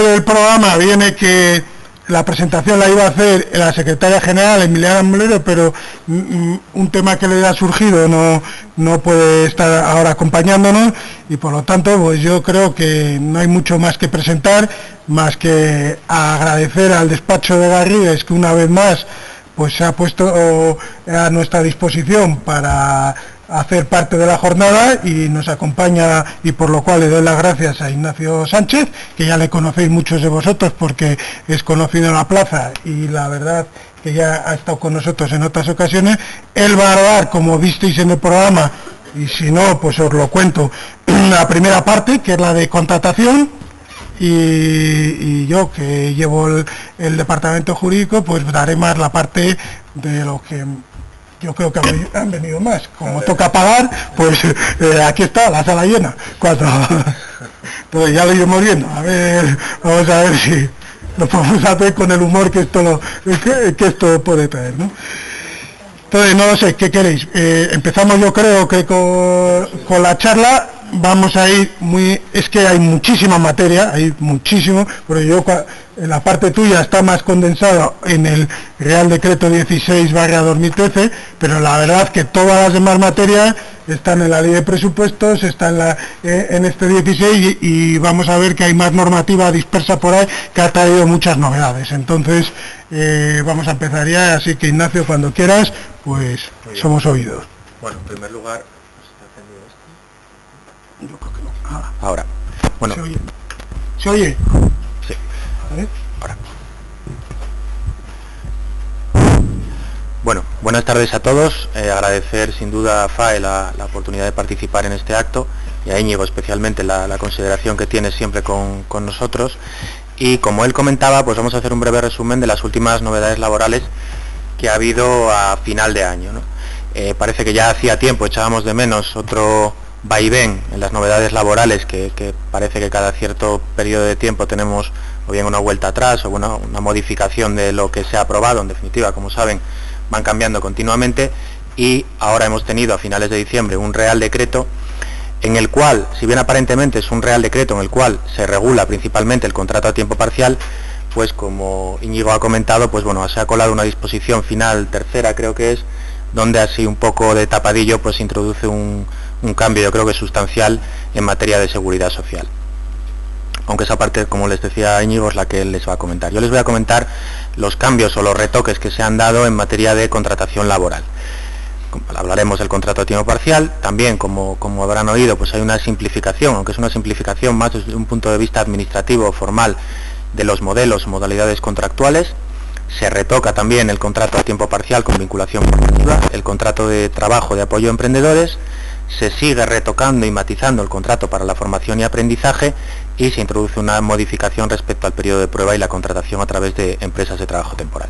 dentro del programa viene que la presentación la iba a hacer la secretaria general Emiliana Molero, pero un tema que le ha surgido no puede estar ahora acompañándonos, y por lo tanto pues yo creo que no hay mucho más que presentar, más que agradecer al despacho de Garrigues, que una vez más pues se ha puesto a nuestra disposición para hacer parte de la jornada, y nos acompaña, y por lo cual le doy las gracias a Ignacio Sánchez, que ya le conocéis muchos de vosotros porque es conocido en la plaza, y la verdad que ya ha estado con nosotros en otras ocasiones. Él va a dar, como visteis en el programa, y si no pues os lo cuento, la primera parte, que es la de contratación, y yo, que llevo el departamento jurídico, pues daré más la parte de lo que yo creo que han venido más. Como toca pagar, pues aquí está la sala llena. Entonces ya lo iremos viendo. A ver, vamos a ver si lo podemos hacer con el humor que esto puede traer, ¿no? Entonces, no lo sé, ¿qué queréis? Empezamos, yo creo que con la charla. Vamos a ir es que hay muchísima materia, hay muchísimo, pero yo en la parte tuya está más condensado en el Real Decreto 16/2013, pero la verdad que todas las demás materias están en la Ley de Presupuestos, están en este 16, y vamos a ver que hay más normativa dispersa por ahí que ha traído muchas novedades. Entonces vamos a empezar ya, así que Ignacio, cuando quieras, pues somos oídos. Bueno, en primer lugar, yo creo que no. Ahora. Bueno. ¿Se oye? Sí. A ver. Ahora. Bueno, buenas tardes a todos. Agradecer sin duda a FAE la oportunidad de participar en este acto, y a Íñigo especialmente la consideración que tiene siempre con nosotros. Y como él comentaba, pues vamos a hacer un breve resumen de las últimas novedades laborales que ha habido a final de año, ¿no? Parece que ya hacía tiempo echábamos de menos otro vaivén en las novedades laborales, que parece que cada cierto periodo de tiempo tenemos o bien una vuelta atrás o una modificación de lo que se ha aprobado. En definitiva, como saben, van cambiando continuamente, y ahora hemos tenido a finales de diciembre un Real Decreto en el cual, si bien aparentemente es un Real Decreto en el cual se regula principalmente el contrato a tiempo parcial, pues como Íñigo ha comentado, pues bueno, se ha colado una disposición final tercera, creo que es, donde así un poco de tapadillo pues introduce un cambio, yo creo que sustancial, en materia de seguridad social. Aunque esa parte, como les decía Íñigo, es la que él les va a comentar. Yo les voy a comentar los cambios o los retoques que se han dado en materia de contratación laboral. Hablaremos del contrato a tiempo parcial. También, como habrán oído, pues hay una simplificación, aunque es una simplificación más desde un punto de vista administrativo o formal, de los modelos o modalidades contractuales. Se retoca también el contrato a tiempo parcial con vinculación formativa, el contrato de trabajo de apoyo a emprendedores. Se sigue retocando y matizando el contrato para la formación y aprendizaje, y se introduce una modificación respecto al periodo de prueba y la contratación a través de empresas de trabajo temporal.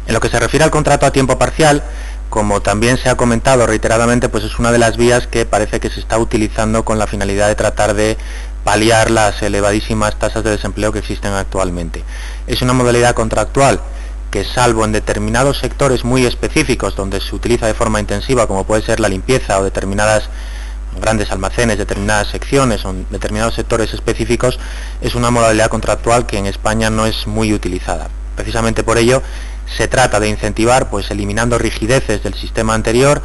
En lo que se refiere al contrato a tiempo parcial, como también se ha comentado reiteradamente, pues es una de las vías que parece que se está utilizando con la finalidad de tratar de paliar las elevadísimas tasas de desempleo que existen actualmente. Es una modalidad contractual que, salvo en determinados sectores muy específicos donde se utiliza de forma intensiva, como puede ser la limpieza o determinadas grandes almacenes, determinadas secciones o determinados sectores específicos, es una modalidad contractual que en España no es muy utilizada. Precisamente por ello se trata de incentivar, pues eliminando rigideces del sistema anterior,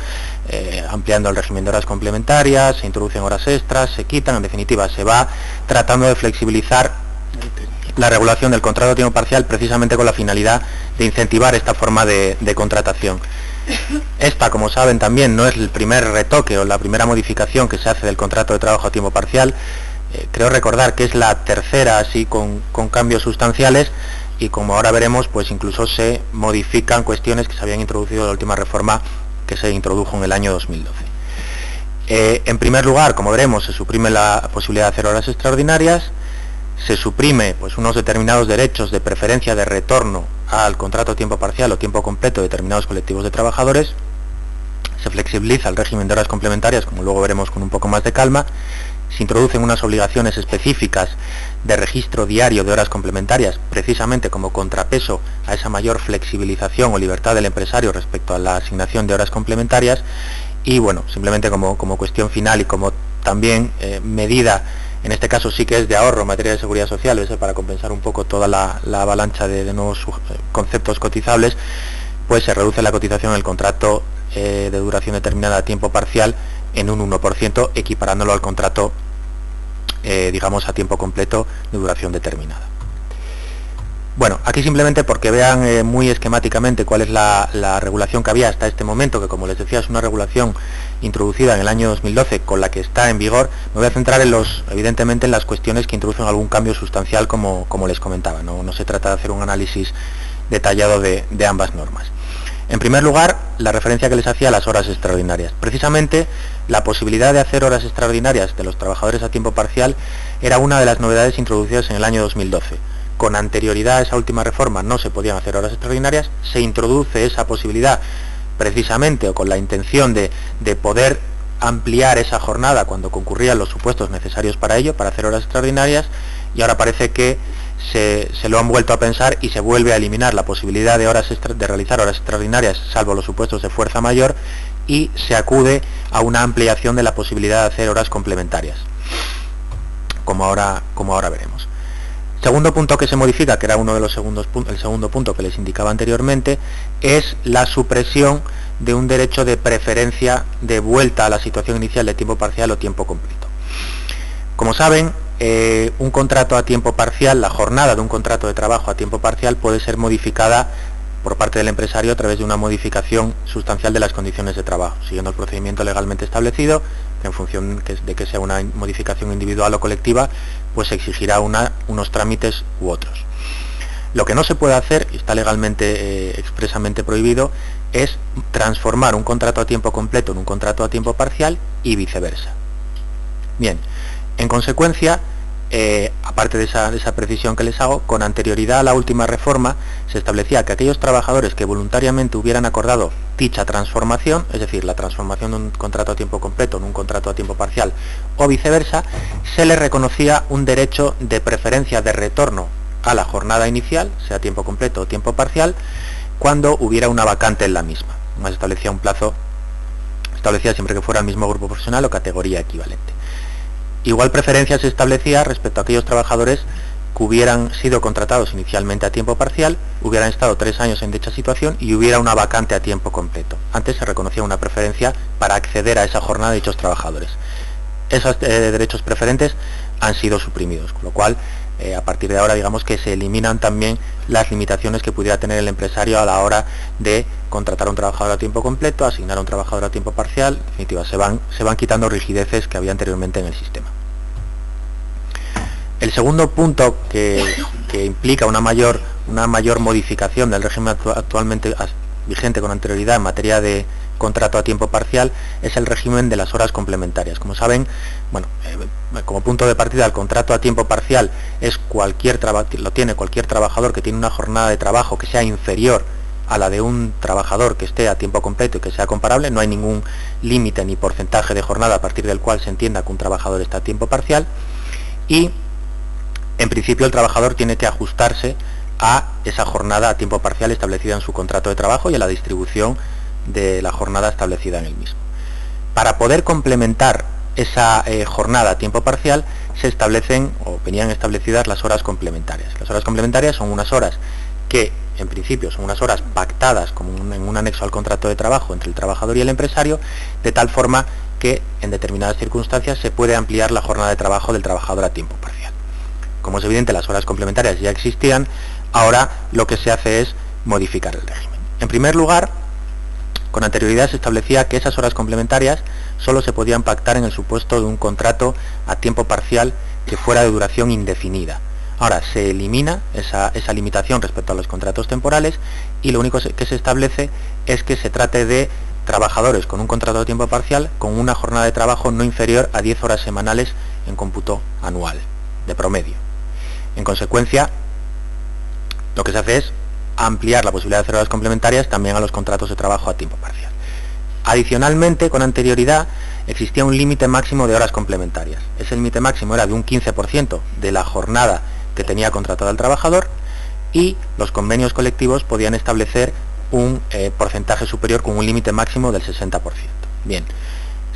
ampliando el régimen de horas complementarias, se introducen horas extras, se quitan, en definitiva se va tratando de flexibilizar la regulación del contrato a tiempo parcial, precisamente con la finalidad de incentivar esta forma de contratación. Esta, como saben, también no es el primer retoque o la primera modificación que se hace del contrato de trabajo a tiempo parcial. Creo recordar que es la tercera, así con cambios sustanciales, y como ahora veremos, pues incluso se modifican cuestiones que se habían introducido en la última reforma que se introdujo en el año 2012. En primer lugar, como veremos, se suprime la posibilidad de hacer horas extraordinarias, se suprime pues unos determinados derechos de preferencia de retorno al contrato a tiempo parcial o tiempo completo de determinados colectivos de trabajadores, se flexibiliza el régimen de horas complementarias, como luego veremos con un poco más de calma, se introducen unas obligaciones específicas de registro diario de horas complementarias, precisamente como contrapeso a esa mayor flexibilización o libertad del empresario respecto a la asignación de horas complementarias. Y bueno, simplemente como cuestión final y como también medida En este caso sí que es de ahorro en materia de seguridad social, es para compensar un poco toda la avalancha de nuevos conceptos cotizables, pues se reduce la cotización en el contrato de duración determinada a tiempo parcial en un 1%, equiparándolo al contrato, digamos, a tiempo completo de duración determinada. Bueno, aquí simplemente porque vean muy esquemáticamente cuál es la regulación que había hasta este momento, que como les decía es una regulación introducida en el año 2012 con la que está en vigor, me voy a centrar evidentemente en las cuestiones que introducen algún cambio sustancial como les comentaba. No se trata de hacer un análisis detallado de ambas normas. En primer lugar, la referencia que les hacía a las horas extraordinarias. Precisamente, la posibilidad de hacer horas extraordinarias de los trabajadores a tiempo parcial era una de las novedades introducidas en el año 2012. Con anterioridad a esa última reforma no se podían hacer horas extraordinarias, se introduce esa posibilidad precisamente o con la intención de poder ampliar esa jornada cuando concurrían los supuestos necesarios para ello, para hacer horas extraordinarias, y ahora parece que se lo han vuelto a pensar y se vuelve a eliminar la posibilidad de realizar horas extraordinarias salvo los supuestos de fuerza mayor, y se acude a una ampliación de la posibilidad de hacer horas complementarias, como ahora veremos. Segundo punto que se modifica, que era uno de los el segundo punto que les indicaba anteriormente, es la supresión de un derecho de preferencia de vuelta a la situación inicial de tiempo parcial o tiempo completo. Como saben, un contrato a tiempo parcial, la jornada de un contrato de trabajo a tiempo parcial puede ser modificada por parte del empresario a través de una modificación sustancial de las condiciones de trabajo, siguiendo el procedimiento legalmente establecido, que en función de que sea una modificación individual o colectiva, pues se exigirá unos trámites u otros. Lo que no se puede hacer, y está legalmente expresamente prohibido, es transformar un contrato a tiempo completo en un contrato a tiempo parcial y viceversa. Bien, en consecuencia, aparte de esa precisión que les hago, con anterioridad a la última reforma se establecía que aquellos trabajadores que voluntariamente hubieran acordado dicha transformación, es decir, la transformación de un contrato a tiempo completo en un contrato a tiempo parcial o viceversa, se les reconocía un derecho de preferencia de retorno a la jornada inicial, sea tiempo completo o tiempo parcial, cuando hubiera una vacante en la misma. Además establecía un plazo, establecía siempre que fuera el mismo grupo profesional o categoría equivalente. Igual preferencia se establecía respecto a aquellos trabajadores que hubieran sido contratados inicialmente a tiempo parcial, hubieran estado 3 años en dicha situación y hubiera una vacante a tiempo completo. Antes se reconocía una preferencia para acceder a esa jornada de dichos trabajadores. Esos derechos preferentes han sido suprimidos, con lo cual a partir de ahora digamos que se eliminan también las limitaciones que pudiera tener el empresario a la hora de contratar a un trabajador a tiempo completo, asignar a un trabajador a tiempo parcial. En definitiva, se van quitando rigideces que había anteriormente en el sistema. El segundo punto que implica una mayor modificación del régimen actualmente vigente con anterioridad en materia de contrato a tiempo parcial es el régimen de las horas complementarias. Como saben, bueno, como punto de partida, el contrato a tiempo parcial es lo tiene cualquier trabajador que tiene una jornada de trabajo que sea inferior a la de un trabajador que esté a tiempo completo y que sea comparable. No hay ningún límite ni porcentaje de jornada a partir del cual se entienda que un trabajador está a tiempo parcial, y en principio el trabajador tiene que ajustarse a esa jornada a tiempo parcial establecida en su contrato de trabajo y a la distribución de la jornada establecida en el mismo. Para poder complementar esa jornada a tiempo parcial se establecen o venían establecidas las horas complementarias. Las horas complementarias son unas horas que en principio son unas horas pactadas como en un anexo al contrato de trabajo entre el trabajador y el empresario, de tal forma que en determinadas circunstancias se puede ampliar la jornada de trabajo del trabajador a tiempo parcial. Como es evidente, las horas complementarias ya existían, ahora lo que se hace es modificar el régimen. En primer lugar, con anterioridad se establecía que esas horas complementarias solo se podían pactar en el supuesto de un contrato a tiempo parcial que fuera de duración indefinida. Ahora se elimina esa limitación respecto a los contratos temporales, y lo único que se establece es que se trate de trabajadores con un contrato de tiempo parcial con una jornada de trabajo no inferior a 10 horas semanales en cómputo anual, de promedio. En consecuencia, lo que se hace es ampliar la posibilidad de hacer horas complementarias también a los contratos de trabajo a tiempo parcial. Adicionalmente, con anterioridad, existía un límite máximo de horas complementarias. Ese límite máximo era de un 15% de la jornada que tenía contratado el trabajador, y los convenios colectivos podían establecer un porcentaje superior con un límite máximo del 60%. Bien,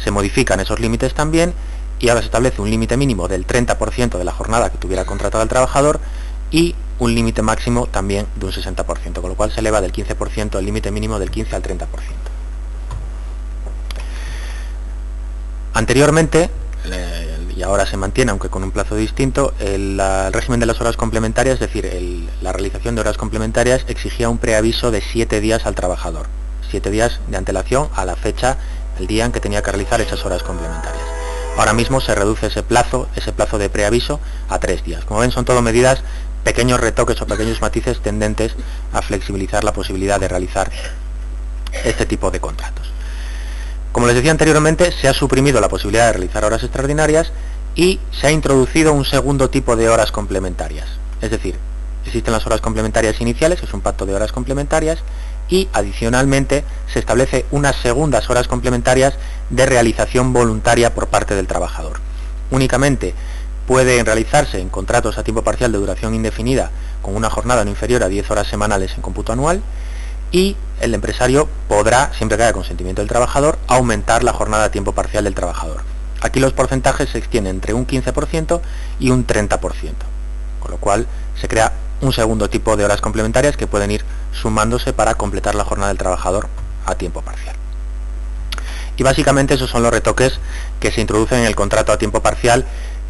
se modifican esos límites también, y ahora se establece un límite mínimo del 30% de la jornada que tuviera contratado el trabajador y un límite máximo también de un 60%, con lo cual se eleva del 15% el límite mínimo del 15 al 30%. Anteriormente, y ahora se mantiene, aunque con un plazo distinto, el régimen de las horas complementarias, es decir, la realización de horas complementarias exigía un preaviso de 7 días al trabajador, 7 días de antelación a la fecha, el día en que tenía que realizar esas horas complementarias. Ahora mismo se reduce ese plazo de preaviso a 3 días. Como ven, son todo medidas, pequeños retoques o pequeños matices tendentes a flexibilizar la posibilidad de realizar este tipo de contratos. Como les decía anteriormente, se ha suprimido la posibilidad de realizar horas extraordinarias y se ha introducido un segundo tipo de horas complementarias. Es decir, existen las horas complementarias iniciales, que es un pacto de horas complementarias, y adicionalmente se establece unas segundas horas complementarias de realización voluntaria por parte del trabajador. Únicamente pueden realizarse en contratos a tiempo parcial de duración indefinida con una jornada no inferior a 10 horas semanales en cómputo anual, y el empresario podrá, siempre que haya consentimiento del trabajador, aumentar la jornada a tiempo parcial del trabajador. Aquí los porcentajes se extienden entre un 15% y un 30%, con lo cual se crea un segundo tipo de horas complementarias que pueden ir sumándose para completar la jornada del trabajador a tiempo parcial. Y básicamente esos son los retoques que se introducen en el contrato a tiempo parcial,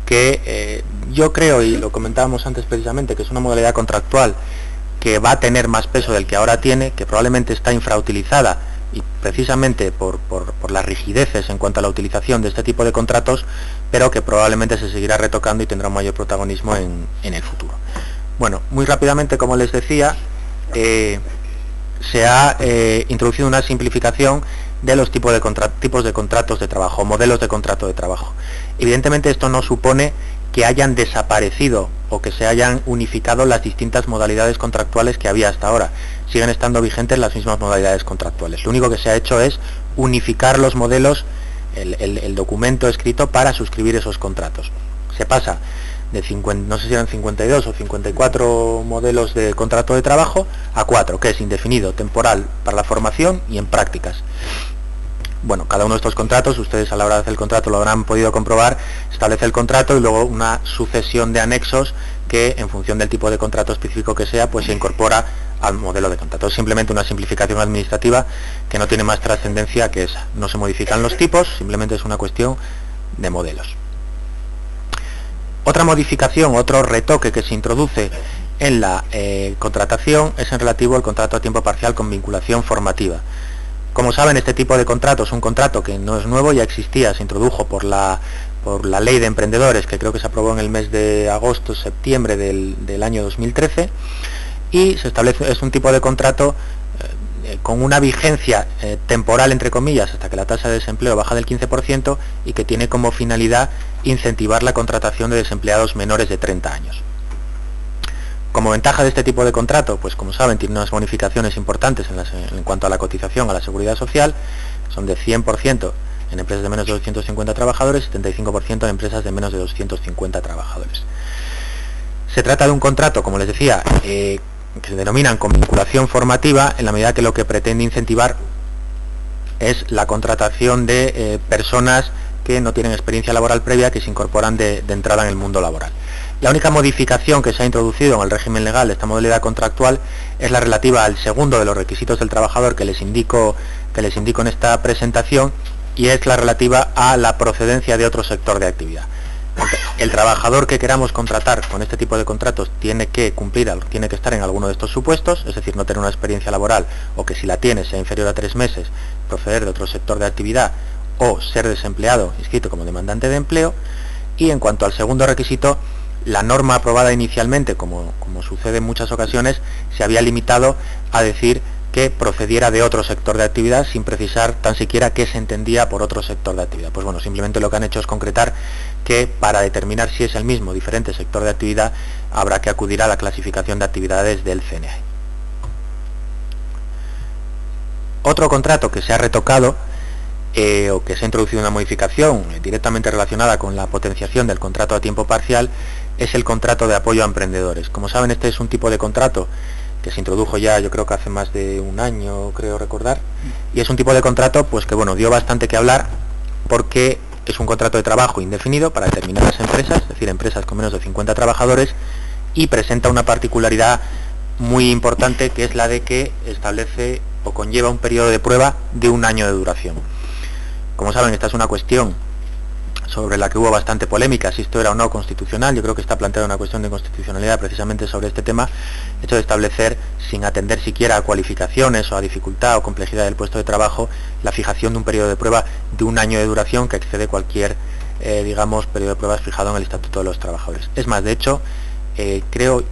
que yo creo, y lo comentábamos antes precisamente, que es una modalidad contractual que va a tener más peso del que ahora tiene, que probablemente está infrautilizada, y precisamente por las rigideces en cuanto a la utilización de este tipo de contratos, pero que probablemente se seguirá retocando y tendrá un mayor protagonismo en el futuro. Bueno, muy rápidamente, como les decía, se ha introducido una simplificación de los tipos de contratos de trabajo, modelos de contrato de trabajo. Evidentemente esto no supone que hayan desaparecido o que se hayan unificado las distintas modalidades contractuales que había hasta ahora. Siguen estando vigentes las mismas modalidades contractuales. Lo único que se ha hecho es unificar los modelos, el documento escrito para suscribir esos contratos. Se pasa de no sé si eran 52 o 54 modelos de contrato de trabajo a 4, que es indefinido, temporal, para la formación y en prácticas. Bueno, cada uno de estos contratos, ustedes a la hora de hacer el contrato lo habrán podido comprobar, establece el contrato y luego una sucesión de anexos que, en función del tipo de contrato específico que sea, pues se incorpora al modelo de contrato. Es simplemente una simplificación administrativa que no tiene más trascendencia que esa. No se modifican los tipos, simplemente es una cuestión de modelos. Otra modificación, otro retoque que se introduce en la contratación es en relativo al contrato a tiempo parcial con vinculación formativa. Como saben, este tipo de contrato es un contrato que no es nuevo, ya existía, se introdujo por la ley de emprendedores, que creo que se aprobó en el mes de agosto, septiembre del año 2013, y se establece, es un tipo de contrato con una vigencia temporal, entre comillas, hasta que la tasa de desempleo baja del 15%, y que tiene como finalidad incentivar la contratación de desempleados menores de 30 años. Como ventaja de este tipo de contrato, pues como saben, tiene unas bonificaciones importantes en cuanto a la cotización a la seguridad social, son de 100% en empresas de menos de 250 trabajadores y 75% en empresas de menos de 250 trabajadores. Se trata de un contrato, como les decía, que se denominan con vinculación formativa, en la medida que lo que pretende incentivar es la contratación de personas que no tienen experiencia laboral previa, que se incorporan de entrada en el mundo laboral. La única modificación que se ha introducido en el régimen legal de esta modalidad contractual es la relativa al segundo de los requisitos del trabajador que les indico en esta presentación, y es la relativa a la procedencia de otro sector de actividad. El trabajador que queramos contratar con este tipo de contratos tiene que tiene que estar en alguno de estos supuestos, es decir, no tener una experiencia laboral, o que si la tiene sea inferior a 3 meses, proceder de otro sector de actividad, o ser desempleado inscrito como demandante de empleo. Y en cuanto al segundo requisito, la norma aprobada inicialmente, como sucede en muchas ocasiones, se había limitado a decir que procediera de otro sector de actividad, sin precisar tan siquiera qué se entendía por otro sector de actividad. Pues bueno, simplemente lo que han hecho es concretar que para determinar si es el mismo o diferente sector de actividad habrá que acudir a la clasificación de actividades del CNI. Otro contrato que se ha retocado o que se ha introducido una modificación directamente relacionada con la potenciación del contrato a tiempo parcial es el contrato de apoyo a emprendedores. Como saben, este es un tipo de contrato que se introdujo ya, yo creo que hace más de un año, creo recordar, y es un tipo de contrato pues que bueno, dio bastante que hablar, porque es un contrato de trabajo indefinido para determinadas empresas, es decir, empresas con menos de 50 trabajadores, y presenta una particularidad muy importante, que es la de que establece o conlleva un periodo de prueba de 1 año de duración. Como saben, esta es una cuestión sobre la que hubo bastante polémica, si esto era o no constitucional. Yo creo que está planteada una cuestión de constitucionalidad precisamente sobre este tema, el hecho de establecer, sin atender siquiera a cualificaciones o a dificultad o complejidad del puesto de trabajo, la fijación de un periodo de prueba de 1 año de duración que excede cualquier, digamos, periodo de pruebas fijado en el Estatuto de los Trabajadores. Es más, de hecho,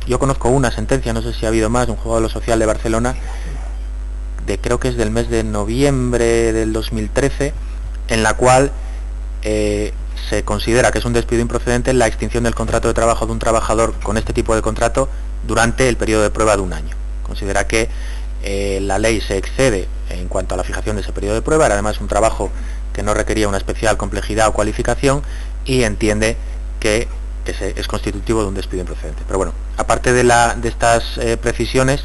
yo conozco una sentencia, no sé si ha habido más, de un juzgado de lo social de Barcelona, creo que es del mes de noviembre del 2013, en la cual se considera que es un despido improcedente la extinción del contrato de trabajo de un trabajador con este tipo de contrato durante el periodo de prueba de 1 año. Considera que la ley se excede en cuanto a la fijación de ese periodo de prueba, era además un trabajo que no requería una especial complejidad o cualificación, y entiende que es constitutivo de un despido improcedente. Pero bueno, aparte de estas precisiones,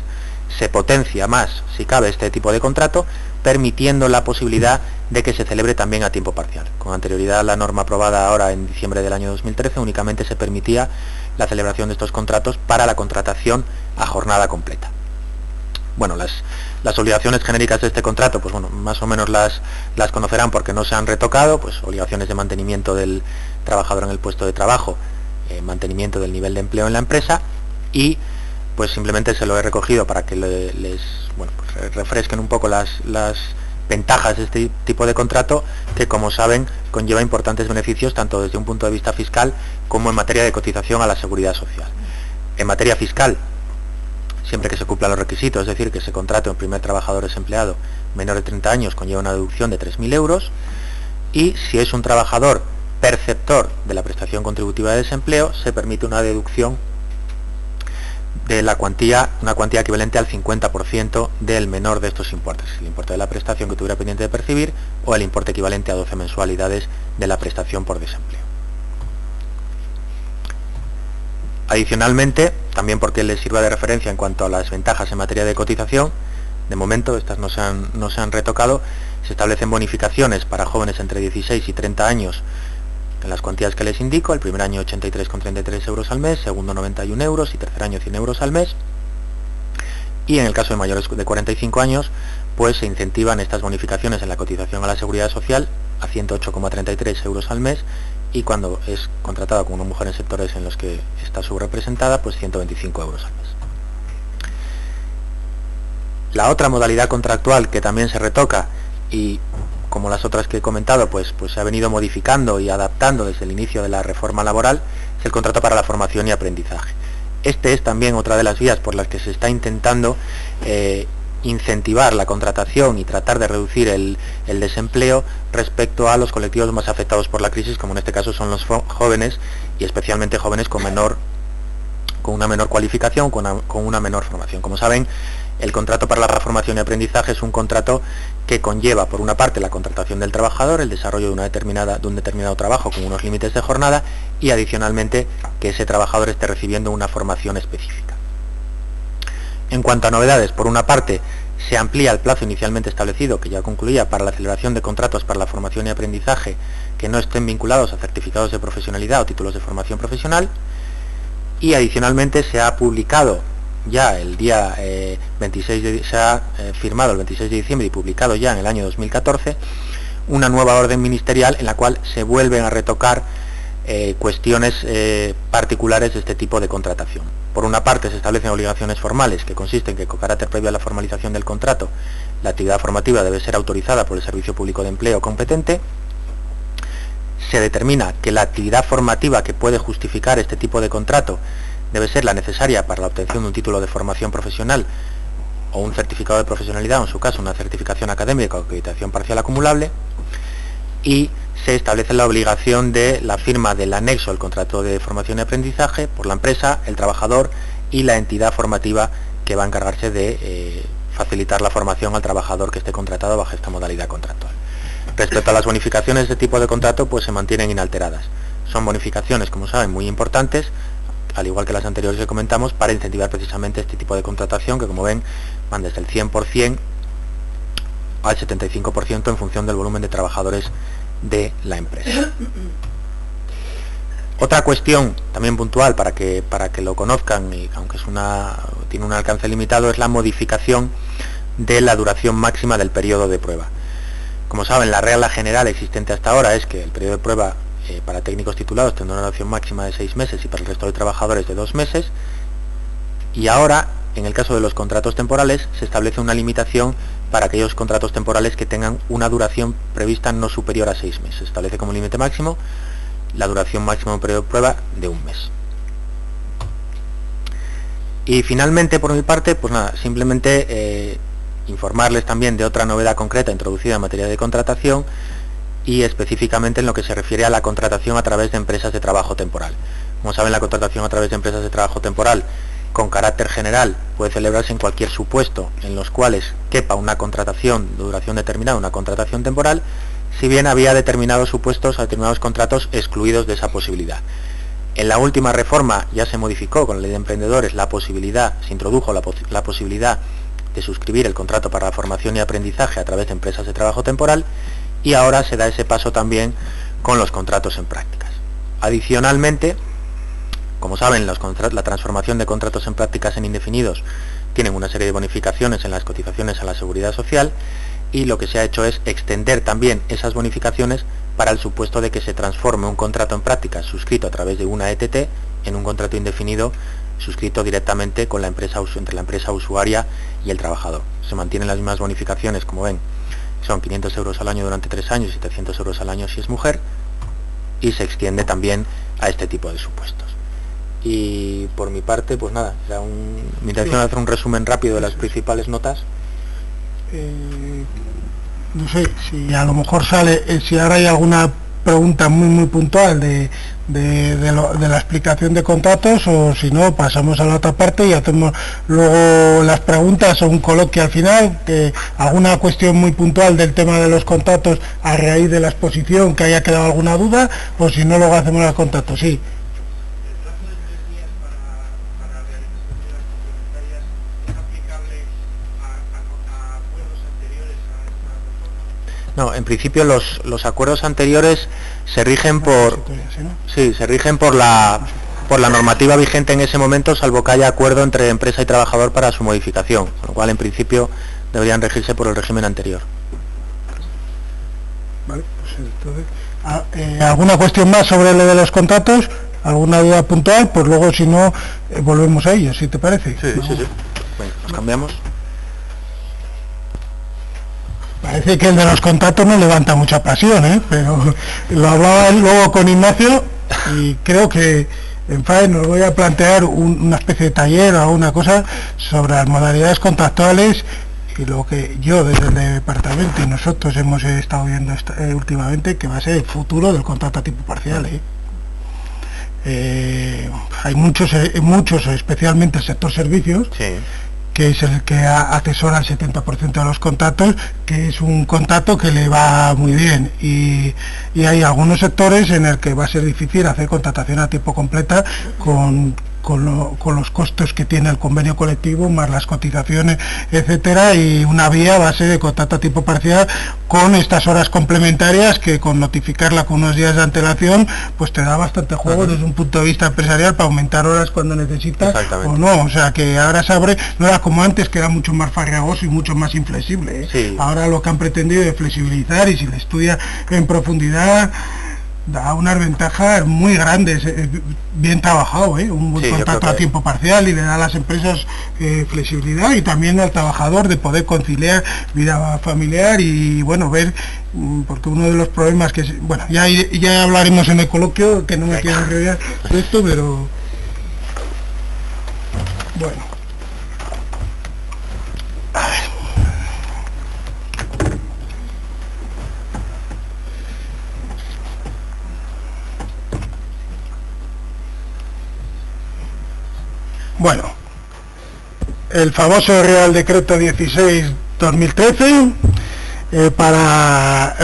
se potencia más, si cabe, este tipo de contrato, permitiendo la posibilidad de que se celebre también a tiempo parcial. Con anterioridad a la norma aprobada ahora en diciembre del año 2013, únicamente se permitía la celebración de estos contratos para la contratación a jornada completa. Bueno, las obligaciones genéricas de este contrato, pues bueno, más o menos las conocerán porque no se han retocado, pues obligaciones de mantenimiento del trabajador en el puesto de trabajo, mantenimiento del nivel de empleo en la empresa, y pues simplemente se lo he recogido para que pues refresquen un poco las ventajas de este tipo de contrato, que, como saben, conlleva importantes beneficios tanto desde un punto de vista fiscal como en materia de cotización a la seguridad social. En materia fiscal, siempre que se cumplan los requisitos, es decir, que se contrate un primer trabajador desempleado menor de 30 años, conlleva una deducción de 3.000 euros, y si es un trabajador perceptor de la prestación contributiva de desempleo, se permite una deducción de una cuantía equivalente al 50% del menor de estos importes, el importe de la prestación que tuviera pendiente de percibir o el importe equivalente a 12 mensualidades de la prestación por desempleo. Adicionalmente, también porque les sirva de referencia en cuanto a las ventajas en materia de cotización, de momento estas no se han retocado, se establecen bonificaciones para jóvenes entre 16 y 30 años en las cuantías que les indico: el primer año 83,33 euros al mes, segundo 91 euros y tercer año 100 euros al mes. Y en el caso de mayores de 45 años, pues se incentivan estas bonificaciones en la cotización a la seguridad social a 108,33 euros al mes, y cuando es contratada con una mujer en sectores en los que está subrepresentada, pues 125 euros al mes. La otra modalidad contractual que también se retoca, y como las otras que he comentado, pues se ha venido modificando y adaptando desde el inicio de la reforma laboral, es el contrato para la formación y aprendizaje. Este es también otra de las vías por las que se está intentando incentivar la contratación y tratar de reducir el desempleo respecto a los colectivos más afectados por la crisis, como en este caso son los jóvenes, y especialmente jóvenes con una menor cualificación, con una menor formación. Como saben, el contrato para la formación y aprendizaje es un contrato que conlleva, por una parte, la contratación del trabajador, el desarrollo de un determinado trabajo con unos límites de jornada, y adicionalmente que ese trabajador esté recibiendo una formación específica. En cuanto a novedades, por una parte, se amplía el plazo inicialmente establecido, que ya concluía, para la celebración de contratos para la formación y aprendizaje que no estén vinculados a certificados de profesionalidad o títulos de formación profesional, y adicionalmente se ha publicado ya el día firmado el 26 de diciembre y publicado ya en el año 2014 una nueva orden ministerial en la cual se vuelven a retocar cuestiones particulares de este tipo de contratación. Por una parte, se establecen obligaciones formales que consisten en que, con carácter previo a la formalización del contrato, la actividad formativa debe ser autorizada por el Servicio Público de Empleo competente. Se determina que la actividad formativa que puede justificar este tipo de contrato debe ser la necesaria para la obtención de un título de formación profesional o un certificado de profesionalidad, o en su caso una certificación académica o acreditación parcial acumulable, y se establece la obligación de la firma del anexo al contrato de formación y aprendizaje por la empresa, el trabajador y la entidad formativa que va a encargarse de facilitar la formación al trabajador que esté contratado bajo esta modalidad contractual. Respecto a las bonificaciones de tipo de contrato, pues se mantienen inalteradas. Son bonificaciones, como saben, muy importantes, al igual que las anteriores que comentamos, para incentivar precisamente este tipo de contratación, que, como ven, van desde el 100% al 75% en función del volumen de trabajadores de la empresa. Otra cuestión también puntual para que lo conozcan, y aunque tiene un alcance limitado, es la modificación de la duración máxima del periodo de prueba. Como saben, la regla general existente hasta ahora es que el periodo de prueba para técnicos titulados tendrá una duración máxima de 6 meses y para el resto de trabajadores de 2 meses, y ahora, en el caso de los contratos temporales, se establece una limitación para aquellos contratos temporales que tengan una duración prevista no superior a 6 meses. Se establece como límite máximo la duración máxima de un periodo de prueba de 1 mes. Y finalmente, por mi parte, pues nada, simplemente informarles también de otra novedad concreta introducida en materia de contratación, y específicamente en lo que se refiere a la contratación a través de empresas de trabajo temporal. Como saben, la contratación a través de empresas de trabajo temporal con carácter general puede celebrarse en cualquier supuesto en los cuales quepa una contratación de duración determinada, una contratación temporal, si bien había determinados supuestos, determinados contratos excluidos de esa posibilidad. En la última reforma ya se modificó con la ley de emprendedores se introdujo la posibilidad de suscribir el contrato para la formación y aprendizaje a través de empresas de trabajo temporal, y ahora se da ese paso también con los contratos en prácticas. Adicionalmente, como saben, la transformación de contratos en prácticas en indefinidos tienen una serie de bonificaciones en las cotizaciones a la Seguridad Social, y lo que se ha hecho es extender también esas bonificaciones para el supuesto de que se transforme un contrato en prácticas suscrito a través de una ETT en un contrato indefinido suscrito directamente con entre la empresa usuaria y el trabajador. Se mantienen las mismas bonificaciones, como ven, son 500 euros al año durante 3 años y 700 euros al año si es mujer, y se extiende también a este tipo de supuestos. Y por mi parte, pues nada, era mi intención es hacer un resumen rápido de las principales notas. No sé, si a lo mejor sale, si ahora hay alguna pregunta muy puntual de la explicación de contratos, o si no, pasamos a la otra parte y hacemos luego las preguntas o un coloquio al final, que alguna cuestión muy puntual del tema de los contratos a raíz de la exposición, que haya quedado alguna duda, o si no, luego hacemos los contratos, sí. No, en principio los acuerdos anteriores se rigen por la normativa vigente en ese momento, salvo que haya acuerdo entre empresa y trabajador para su modificación, con lo cual en principio deberían regirse por el régimen anterior. Vale, pues entonces, ¿alguna cuestión más sobre lo de los contratos? ¿Alguna duda puntual? Pues luego, si no, volvemos a ello, si te parece. Sí. Venga, nos cambiamos. Parece que el de los contratos no levanta mucha pasión, pero lo hablaba luego con Ignacio, y creo que en FAE nos voy a plantear una especie de taller o alguna cosa sobre las modalidades contractuales, y lo que yo desde el departamento y nosotros hemos estado viendo últimamente, que va a ser el futuro del contrato a tiempo parcial. Hay muchos, especialmente el sector servicios, sí, que es el que atesora el 70% de los contratos, que es un contrato que le va muy bien, y hay algunos sectores en el que va a ser difícil hacer contratación a tiempo completa con los costos que tiene el convenio colectivo, más las cotizaciones, etcétera, y una vía va a ser de contrato a tiempo parcial con estas horas complementarias, que con notificarla con unos días de antelación, pues te da bastante juego desde un punto de vista empresarial para aumentar horas cuando necesitas o no. O sea que ahora se abre, no era como antes, que era mucho más farragoso y mucho más inflexible. Sí. Ahora lo que han pretendido es flexibilizar, y si le estudia en profundidad da unas ventajas muy grandes, bien trabajado, un buen contrato a tiempo parcial, y le da a las empresas flexibilidad, y también al trabajador de poder conciliar vida familiar y bueno, ver, porque uno de los problemas que, bueno, ya hablaremos en el coloquio, que no me quiero enrollar de esto, pero bueno. Bueno, el famoso Real Decreto 16/2013 para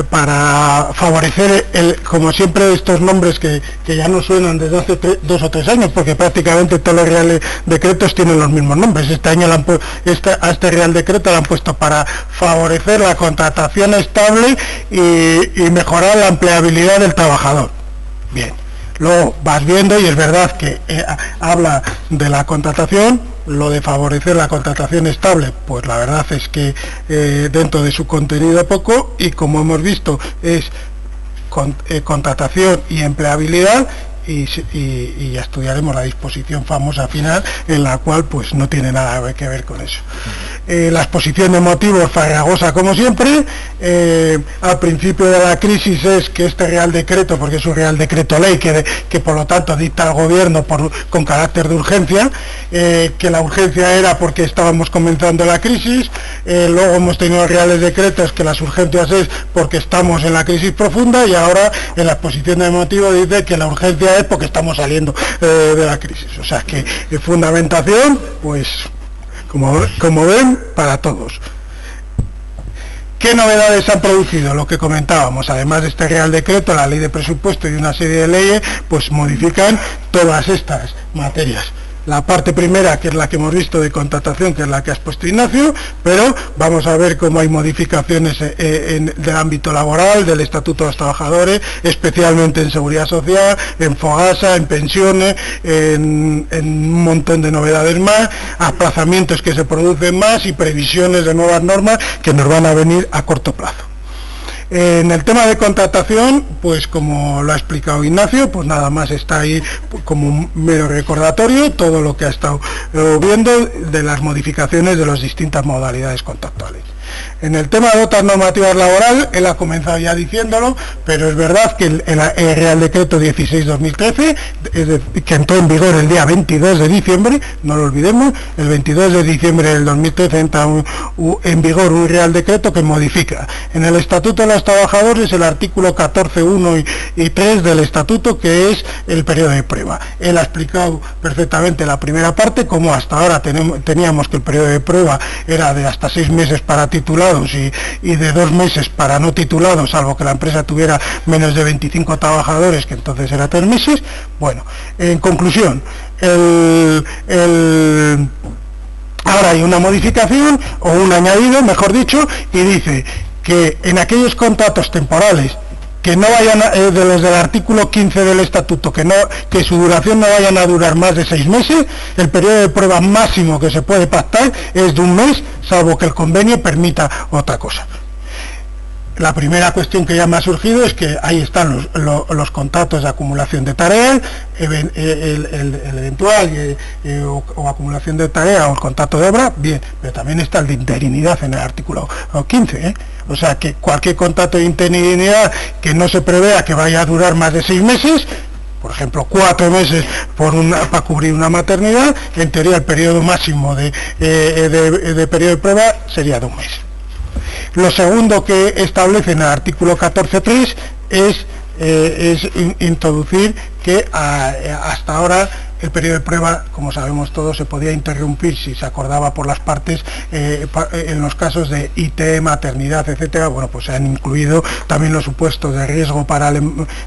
favorecer, como siempre, estos nombres que ya no suenan desde hace 2 o 3 años, porque prácticamente todos los reales decretos tienen los mismos nombres. Este año a este Real Decreto lo han puesto para favorecer la contratación estable y mejorar la empleabilidad del trabajador. Bien, luego vas viendo, y es verdad que habla de la contratación, lo de favorecer la contratación estable, pues la verdad es que dentro de su contenido poco, y como hemos visto es contratación y empleabilidad, y ya estudiaremos la disposición famosa final, en la cual pues no tiene nada que ver con eso. La exposición de motivos farragosa como siempre. Al principio de la crisis es que este Real Decreto, porque es un Real Decreto Ley que por lo tanto dicta el gobierno con carácter de urgencia, que la urgencia era porque estábamos comenzando la crisis. Luego hemos tenido reales decretos que las urgencias es porque estamos en la crisis profunda, y ahora en la exposición de motivos dice que la urgencia es porque estamos saliendo de la crisis. O sea que fundamentación, pues como ven, para todos. ¿Qué novedades han producido? Lo que comentábamos, además de este Real Decreto, la Ley de Presupuesto y una serie de leyes, pues modifican todas estas materias. La parte primera, que es la que hemos visto de contratación, que es la que ha expuesto Ignacio, pero vamos a ver cómo hay modificaciones del ámbito laboral, del Estatuto de los Trabajadores, especialmente en Seguridad Social, en Fogasa, en pensiones, en un montón de novedades más, aplazamientos que se producen más y previsiones de nuevas normas que nos van a venir a corto plazo. En el tema de contratación, pues como lo ha explicado Ignacio, pues nada más está ahí como un mero recordatorio todo lo que ha estado viendo de las modificaciones de las distintas modalidades contractuales. En el tema de otras normativas laborales, él ha comenzado ya diciéndolo, pero es verdad que el Real Decreto 16/2013, que entró en vigor el día 22 de diciembre, no lo olvidemos, el 22 de diciembre del 2013 entra en vigor un Real Decreto que modifica en el Estatuto de los Trabajadores el artículo 14.1 y 3 del Estatuto, que es el periodo de prueba. Él ha explicado perfectamente la primera parte, como hasta ahora teníamos que el periodo de prueba era de hasta 6 meses para titulados y de 2 meses para no titulados, salvo que la empresa tuviera menos de 25 trabajadores, que entonces era 3 meses. Bueno, en conclusión, ahora hay una modificación, o un añadido, mejor dicho, y dice que en aquellos contratos temporales que no vayan de los del artículo 15 del Estatuto, que su duración no vayan a durar más de 6 meses, el periodo de prueba máximo que se puede pactar es de 1 mes, salvo que el convenio permita otra cosa. La primera cuestión que ya me ha surgido es que ahí están los contratos de acumulación de tareas, el eventual o acumulación de tareas o el contrato de obra, bien, pero también está el de interinidad en el artículo 15, O sea que cualquier contrato de interinidad que no se prevea que vaya a durar más de 6 meses, por ejemplo 4 meses para cubrir una maternidad, en teoría el periodo máximo de periodo de prueba sería de 1 mes. Lo segundo que establece en el artículo 14.3 es introducir que hasta ahora el periodo de prueba, como sabemos todos, se podía interrumpir si se acordaba por las partes en los casos de IT, maternidad, etcétera. Bueno, pues se han incluido también los supuestos de riesgo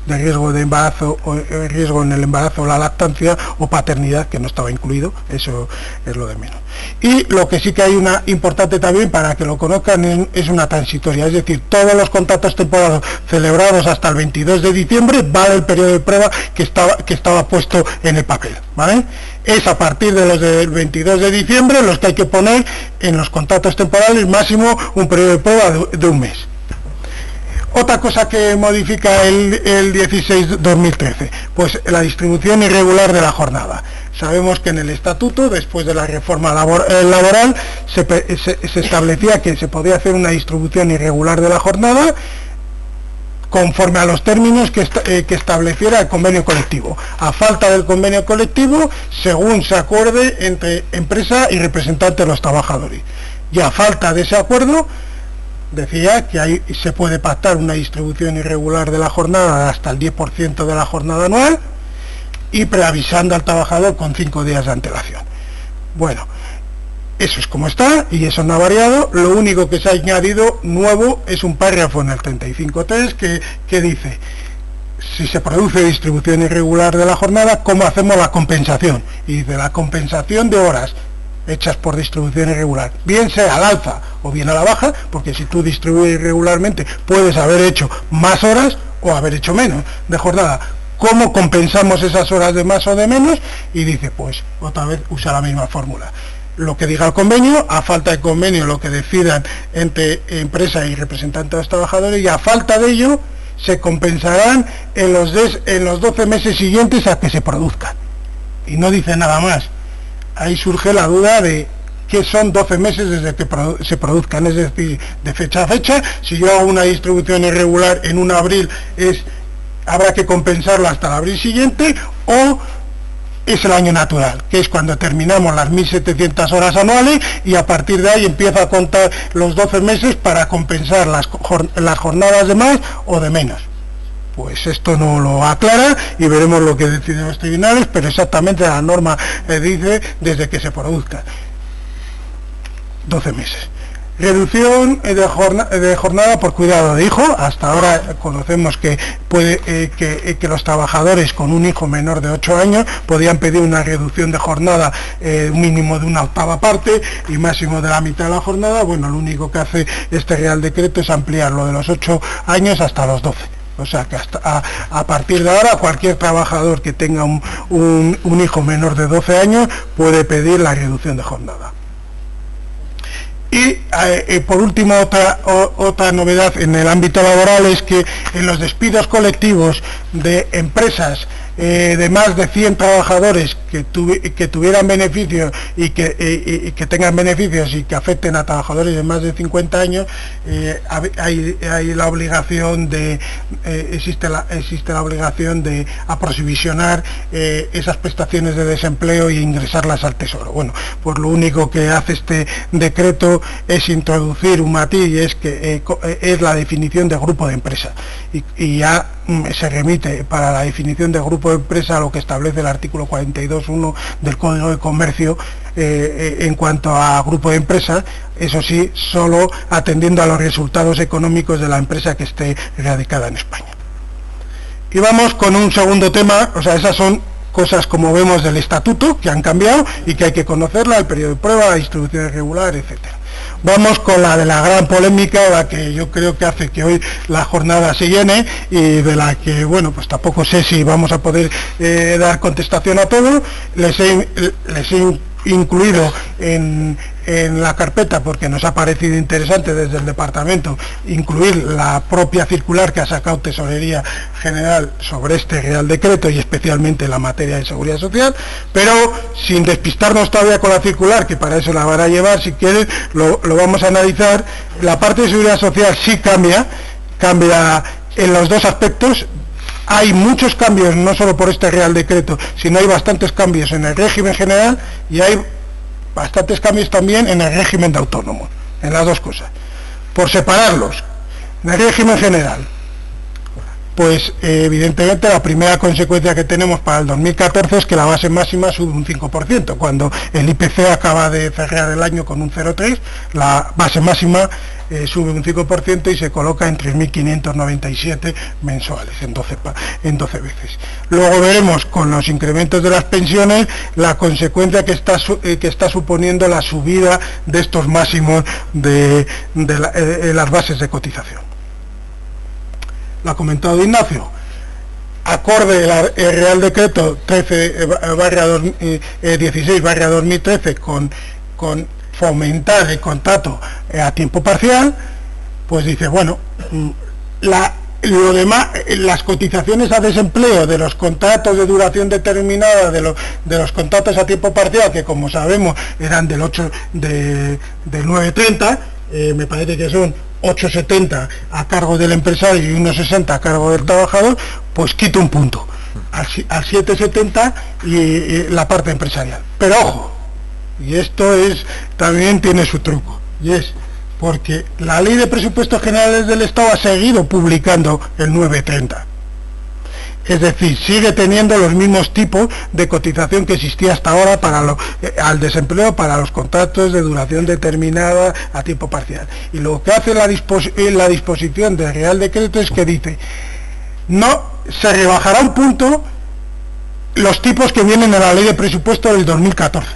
de riesgo de embarazo, o riesgo en el embarazo o la lactancia, o paternidad, que no estaba incluido. Eso es lo de menos. Y lo que sí que hay una importante también, para que lo conozcan, es una transitoria, es decir, todos los contratos temporales celebrados hasta el 22 de diciembre vale el periodo de prueba que estaba puesto en el papel, ¿vale? Es a partir de los del 22 de diciembre los que hay que poner en los contratos temporales máximo un periodo de prueba de 1 mes. Otra cosa que modifica el 16/2013, pues la distribución irregular de la jornada. Sabemos que en el Estatuto, después de la reforma laboral, se establecía que se podía hacer una distribución irregular de la jornada conforme a los términos que estableciera el convenio colectivo. A falta del convenio colectivo, según se acuerde entre empresa y representante de los trabajadores. Y a falta de ese acuerdo, decía que ahí se puede pactar una distribución irregular de la jornada hasta el 10% de la jornada anual, y preavisando al trabajador con 5 días de antelación. Bueno, Eso es como está y eso no ha variado. Lo único que se ha añadido nuevo es un párrafo en el 35.3 que dice: si se produce distribución irregular de la jornada, ¿cómo hacemos la compensación? Y dice: la compensación de horas hechas por distribución irregular, bien sea al alza o bien a la baja, porque si tú distribuyes irregularmente puedes haber hecho más horas o haber hecho menos de jornada. ¿Cómo compensamos esas horas de más o de menos? Y dice, pues otra vez usa la misma fórmula. Lo que diga el convenio, a falta de convenio lo que decidan entre empresa y representantes de los trabajadores, y a falta de ello se compensarán en los 12 meses siguientes a que se produzcan. Y no dice nada más. Ahí surge la duda de qué son 12 meses desde que se produzcan, es decir, de fecha a fecha. Si yo hago una distribución irregular en un abril, habrá que compensarlo hasta el abril siguiente, o es el año natural, que es cuando terminamos las 1.700 horas anuales y a partir de ahí empieza a contar los 12 meses para compensar las jornadas de más o de menos. Pues esto no lo aclara y veremos lo que deciden los tribunales, pero exactamente la norma dice desde que se produzca. 12 meses. Reducción de jornada por cuidado de hijo. Hasta ahora conocemos que que los trabajadores con un hijo menor de 8 años podían pedir una reducción de jornada mínimo de una octava parte y máximo de la mitad de la jornada. Bueno, lo único que hace este Real Decreto es ampliarlo de los 8 años hasta los 12. O sea que a partir de ahora cualquier trabajador que tenga un hijo menor de 12 años puede pedir la reducción de jornada. Y por último, otra novedad en el ámbito laboral es que en los despidos colectivos de empresas de más de 100 trabajadores que tuvieran beneficios y que tengan beneficios y que afecten a trabajadores de más de 50 años, hay la obligación de existe la obligación de aprovisionar esas prestaciones de desempleo e ingresarlas al Tesoro. Bueno, pues lo único que hace este decreto es introducir un matiz, y es que es la definición de grupo de empresa, y ya se remite para la definición de grupo de empresa a lo que establece el artículo 42.1 del Código de Comercio en cuanto a grupo de empresa, eso sí, solo atendiendo a los resultados económicos de la empresa que esté radicada en España. Y vamos con un segundo tema. O sea, esas son cosas, como vemos, del estatuto que han cambiado y que hay que conocerla, el periodo de prueba, la distribución irregular, etcétera. Vamos con la de la gran polémica, la que yo creo que hace que hoy la jornada se llene y de la que, bueno, pues tampoco sé si vamos a poder dar contestación a todo. Les he incluido en la carpeta, porque nos ha parecido interesante desde el departamento incluir la propia circular que ha sacado Tesorería General sobre este Real Decreto y especialmente la materia de seguridad social, pero sin despistarnos todavía con la circular, que para eso la van a llevar, si quieren lo vamos a analizar. La parte de seguridad social sí cambia en los dos aspectos. Hay muchos cambios, no solo por este Real Decreto, sino hay bastantes cambios en el régimen general y hay bastantes cambios también en el régimen de autónomos, en las dos cosas. Por separarlos, en el régimen general, pues evidentemente la primera consecuencia que tenemos para el 2014 es que la base máxima sube un 5%, cuando el IPC acaba de cerrar el año con un 0,3, la base máxima sube un 5% y se coloca en 3.597 mensuales, en 12 veces. Luego veremos con los incrementos de las pensiones la consecuencia que está suponiendo la subida de estos máximos de las bases de cotización. Lo ha comentado Ignacio. Acorde el Real Decreto 16/2013 con fomentar el contrato a tiempo parcial, pues dice, bueno, lo demás, las cotizaciones a desempleo de los contratos de duración determinada, de los contratos a tiempo parcial, que como sabemos eran del 9.30, me parece que son 8,70 a cargo del empresario y 1,60 a cargo del trabajador, pues quita un punto al 7,70 y la parte empresarial. Pero ojo, y esto también tiene su truco, y es porque la Ley de Presupuestos Generales del Estado ha seguido publicando el 9,30 Es decir, sigue teniendo los mismos tipos de cotización que existía hasta ahora para al desempleo, para los contratos de duración determinada a tiempo parcial. Y lo que hace la disposición del Real Decreto es que dice, no se rebajará un punto los tipos que vienen en la Ley de Presupuesto del 2014.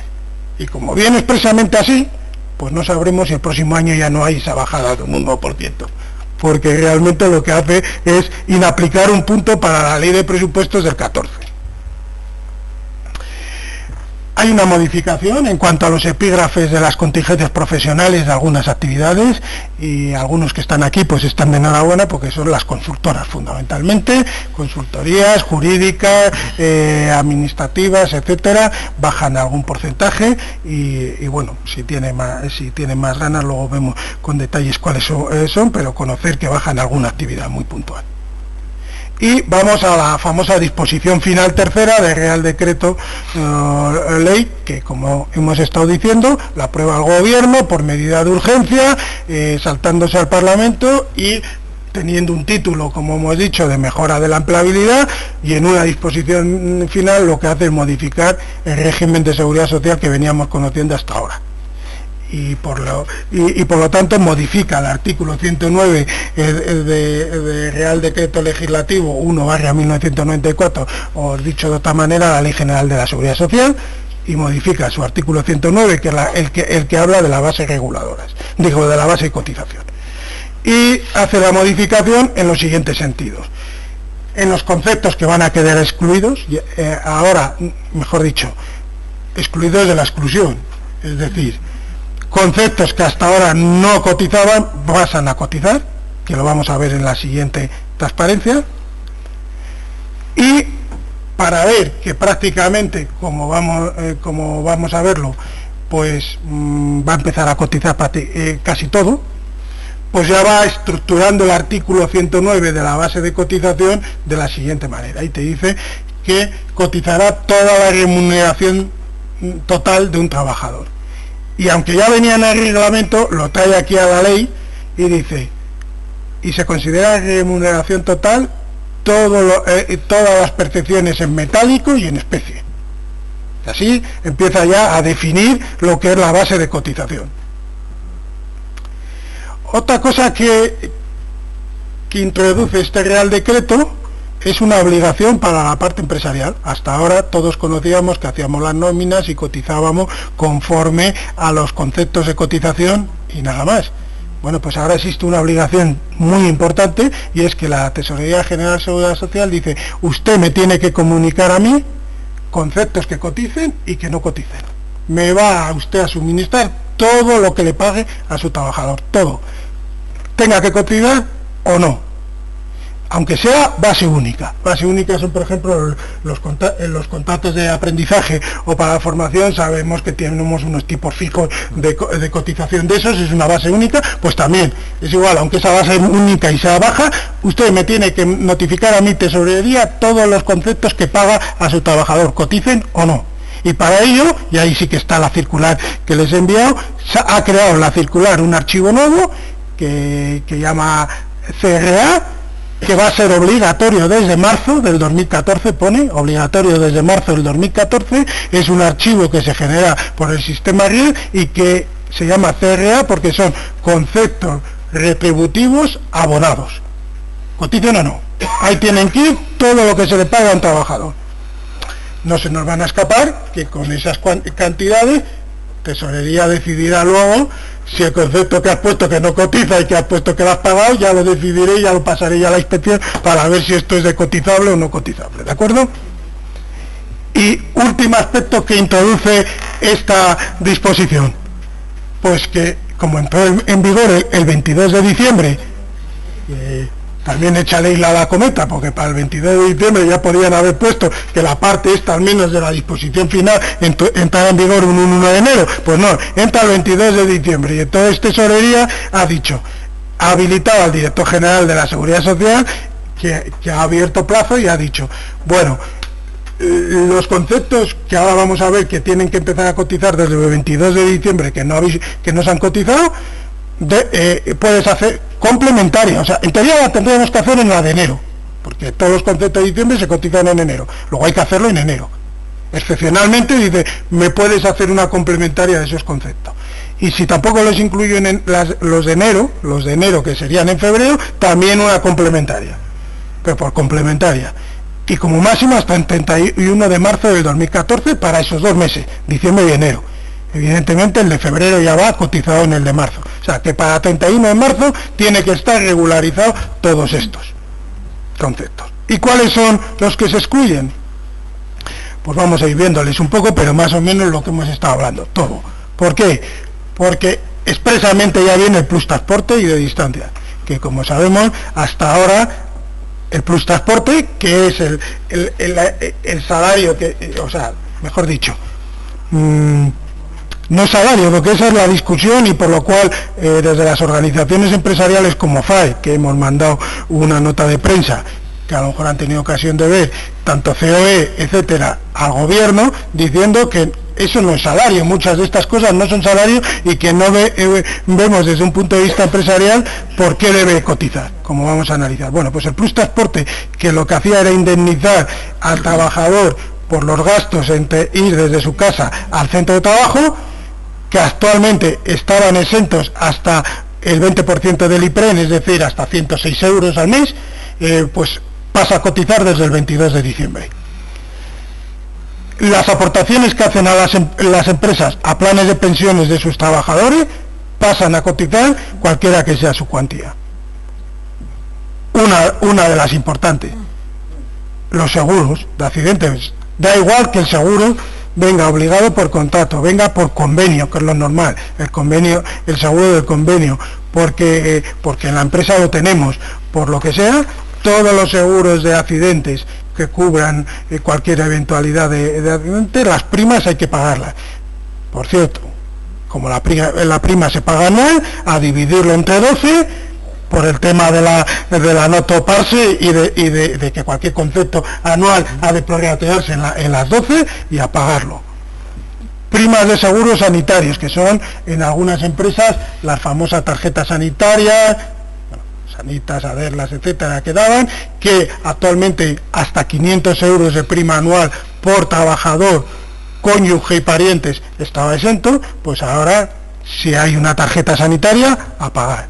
Y como viene expresamente así, pues no sabremos si el próximo año ya no hay esa bajada de un 1%. Porque realmente lo que hace es inaplicar un punto para la Ley de Presupuestos del 14. Hay una modificación en cuanto a los epígrafes de las contingencias profesionales de algunas actividades, y algunos que están aquí pues están de enhorabuena porque son las consultoras fundamentalmente, consultorías jurídicas, administrativas, etcétera, bajan algún porcentaje y bueno, si tienen más ganas luego vemos con detalles cuáles son, pero conocer que bajan alguna actividad muy puntual. Y vamos a la famosa disposición final tercera del Real Decreto Ley, que como hemos estado diciendo, la aprueba el Gobierno por medida de urgencia, saltándose al Parlamento y teniendo un título, como hemos dicho, de mejora de la empleabilidad, y en una disposición final lo que hace es modificar el régimen de seguridad social que veníamos conociendo hasta ahora. Y por lo tanto modifica el artículo 109 de Real Decreto Legislativo 1/1994, o dicho de otra manera, la Ley General de la Seguridad Social, y modifica su artículo 109, que es el que habla de las bases reguladoras, de la base de cotización. Y hace la modificación en los siguientes sentidos. En los conceptos que van a quedar excluidos, ahora, mejor dicho, excluidos de la exclusión, es decir, conceptos que hasta ahora no cotizaban pasan a cotizar, que lo vamos a ver en la siguiente transparencia, y para ver que prácticamente, como vamos a verlo, pues va a empezar a cotizar casi todo, pues ya va estructurando el artículo 109 de la base de cotización de la siguiente manera, y te dice que cotizará toda la remuneración total de un trabajador. Y aunque ya venía en el reglamento, lo trae aquí a la ley y dice, y se considera remuneración total todas las percepciones en metálico y en especie. Y así empieza ya a definir lo que es la base de cotización. Otra cosa que introduce este Real Decreto es una obligación para la parte empresarial. Hasta ahora todos conocíamos que hacíamos las nóminas y cotizábamos conforme a los conceptos de cotización y nada más. Bueno, pues ahora existe una obligación muy importante, y es que la Tesorería General de Seguridad Social dice, usted me tiene que comunicar a mí conceptos que coticen y que no coticen. Me va usted a suministrar todo lo que le pague a su trabajador, todo, tenga que cotizar o no, aunque sea base única. Base única son, por ejemplo, los contratos de aprendizaje o para la formación. Sabemos que tenemos unos tipos fijos de cotización de esos, es una base única, pues también es igual, aunque esa base única y sea baja, usted me tiene que notificar a mi tesorería todos los conceptos que paga a su trabajador, coticen o no. Y para ello, y ahí sí que está la circular que les he enviado, ha creado la circular un archivo nuevo que llama CRA, que va a ser obligatorio desde marzo del 2014, pone, obligatorio desde marzo del 2014, es un archivo que se genera por el sistema RIE y que se llama CRA porque son conceptos retributivos abonados. Coticen o no, ahí tienen que ir todo lo que se le paga a un trabajador. No se nos van a escapar que con esas cantidades Tesorería decidirá luego si el concepto que has puesto que no cotiza y que has puesto que lo has pagado, ya lo decidiré, ya lo pasaré ya a la inspección para ver si esto es de cotizable o no cotizable, ¿de acuerdo? Y último aspecto que introduce esta disposición, pues que como entró en vigor el 22 de diciembre, también échale isla a la cometa, porque para el 22 de diciembre ya podrían haber puesto que la parte esta, al menos de la disposición final, entrara en vigor un 1 de enero. Pues no, entra el 22 de diciembre y entonces Tesorería ha dicho, ha habilitado al director general de la Seguridad Social, que ha abierto plazo y ha dicho, bueno, los conceptos que ahora vamos a ver que tienen que empezar a cotizar desde el 22 de diciembre que no se han cotizado, puedes hacer complementaria, o sea, en teoría la tendríamos que hacer en la de enero, porque todos los conceptos de diciembre se cotizan en enero, luego hay que hacerlo en enero. Excepcionalmente dice, me puedes hacer una complementaria de esos conceptos. Y si tampoco los incluyo en los de enero, que serían en febrero, también una complementaria, pero por complementaria. Y como máximo hasta el 31 de marzo del 2014 para esos 2 meses, diciembre y enero. Evidentemente el de febrero ya va cotizado en el de marzo. O sea que para 31 de marzo tiene que estar regularizado todos estos conceptos. ¿Y cuáles son los que se excluyen? Pues vamos a ir viéndoles un poco, pero más o menos lo que hemos estado hablando, todo. ¿Por qué? Porque expresamente ya viene el plus transporte y de distancia, que como sabemos hasta ahora el plus transporte, que es el salario que, o sea, mejor dicho, no salario, porque esa es la discusión y por lo cual desde las organizaciones empresariales como FAE, que hemos mandado una nota de prensa, que a lo mejor han tenido ocasión de ver, tanto COE, etcétera, al gobierno, diciendo que eso no es salario, muchas de estas cosas no son salario y que no vemos desde un punto de vista empresarial por qué debe cotizar, como vamos a analizar. Bueno, pues el plus transporte, que lo que hacía era indemnizar al trabajador por los gastos entre ir desde su casa al centro de trabajo, que actualmente estaban exentos hasta el 20% del IPREN, es decir, hasta 106 euros al mes, pues pasa a cotizar desde el 22 de diciembre. Las aportaciones que hacen a las empresas a planes de pensiones de sus trabajadores pasan a cotizar cualquiera que sea su cuantía. Una de las importantes, los seguros de accidentes. Da igual que el seguro venga obligado por contrato, venga por convenio, que es lo normal, el seguro del convenio, porque en la empresa lo tenemos, por lo que sea, todos los seguros de accidentes que cubran cualquier eventualidad de accidente, las primas hay que pagarlas. Por cierto, como la prima se paga anual, a dividirlo entre 12, por el tema de la no toparse y de que cualquier concepto anual ha de prorratearse en las 12 y a pagarlo. Primas de seguros sanitarios, que son en algunas empresas las famosas tarjetas sanitarias, Sanitas, Aderlas, etcétera, que daban, que actualmente hasta 500 euros de prima anual por trabajador, cónyuge y parientes estaba exento, pues ahora si hay una tarjeta sanitaria, a pagar,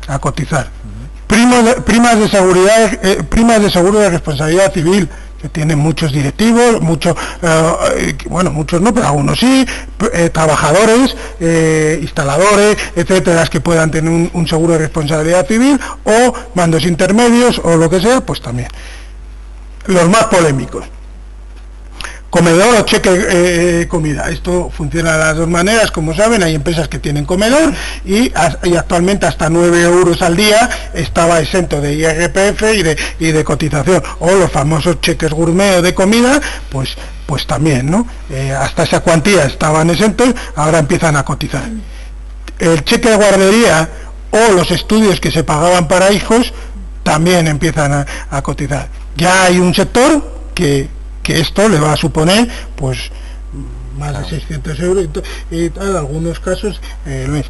a cotizar. Primas de seguridad, primas de seguro de responsabilidad civil, que tienen muchos directivos, muchos no, pero algunos sí, trabajadores, instaladores, etcétera, que puedan tener un seguro de responsabilidad civil, o mandos intermedios, o lo que sea, pues también. Los más polémicos. Comedor o cheque comida. Esto funciona de las dos maneras, como saben, hay empresas que tienen comedor y actualmente hasta 9 euros al día estaba exento de IRPF y de cotización, o los famosos cheques gourmet de comida, pues también, ¿no? Hasta esa cuantía estaban exentos, ahora empiezan a cotizar. El cheque de guardería o los estudios que se pagaban para hijos también empiezan a cotizar. Ya hay un sector que esto le va a suponer pues más de 600 euros y tal, algunos casos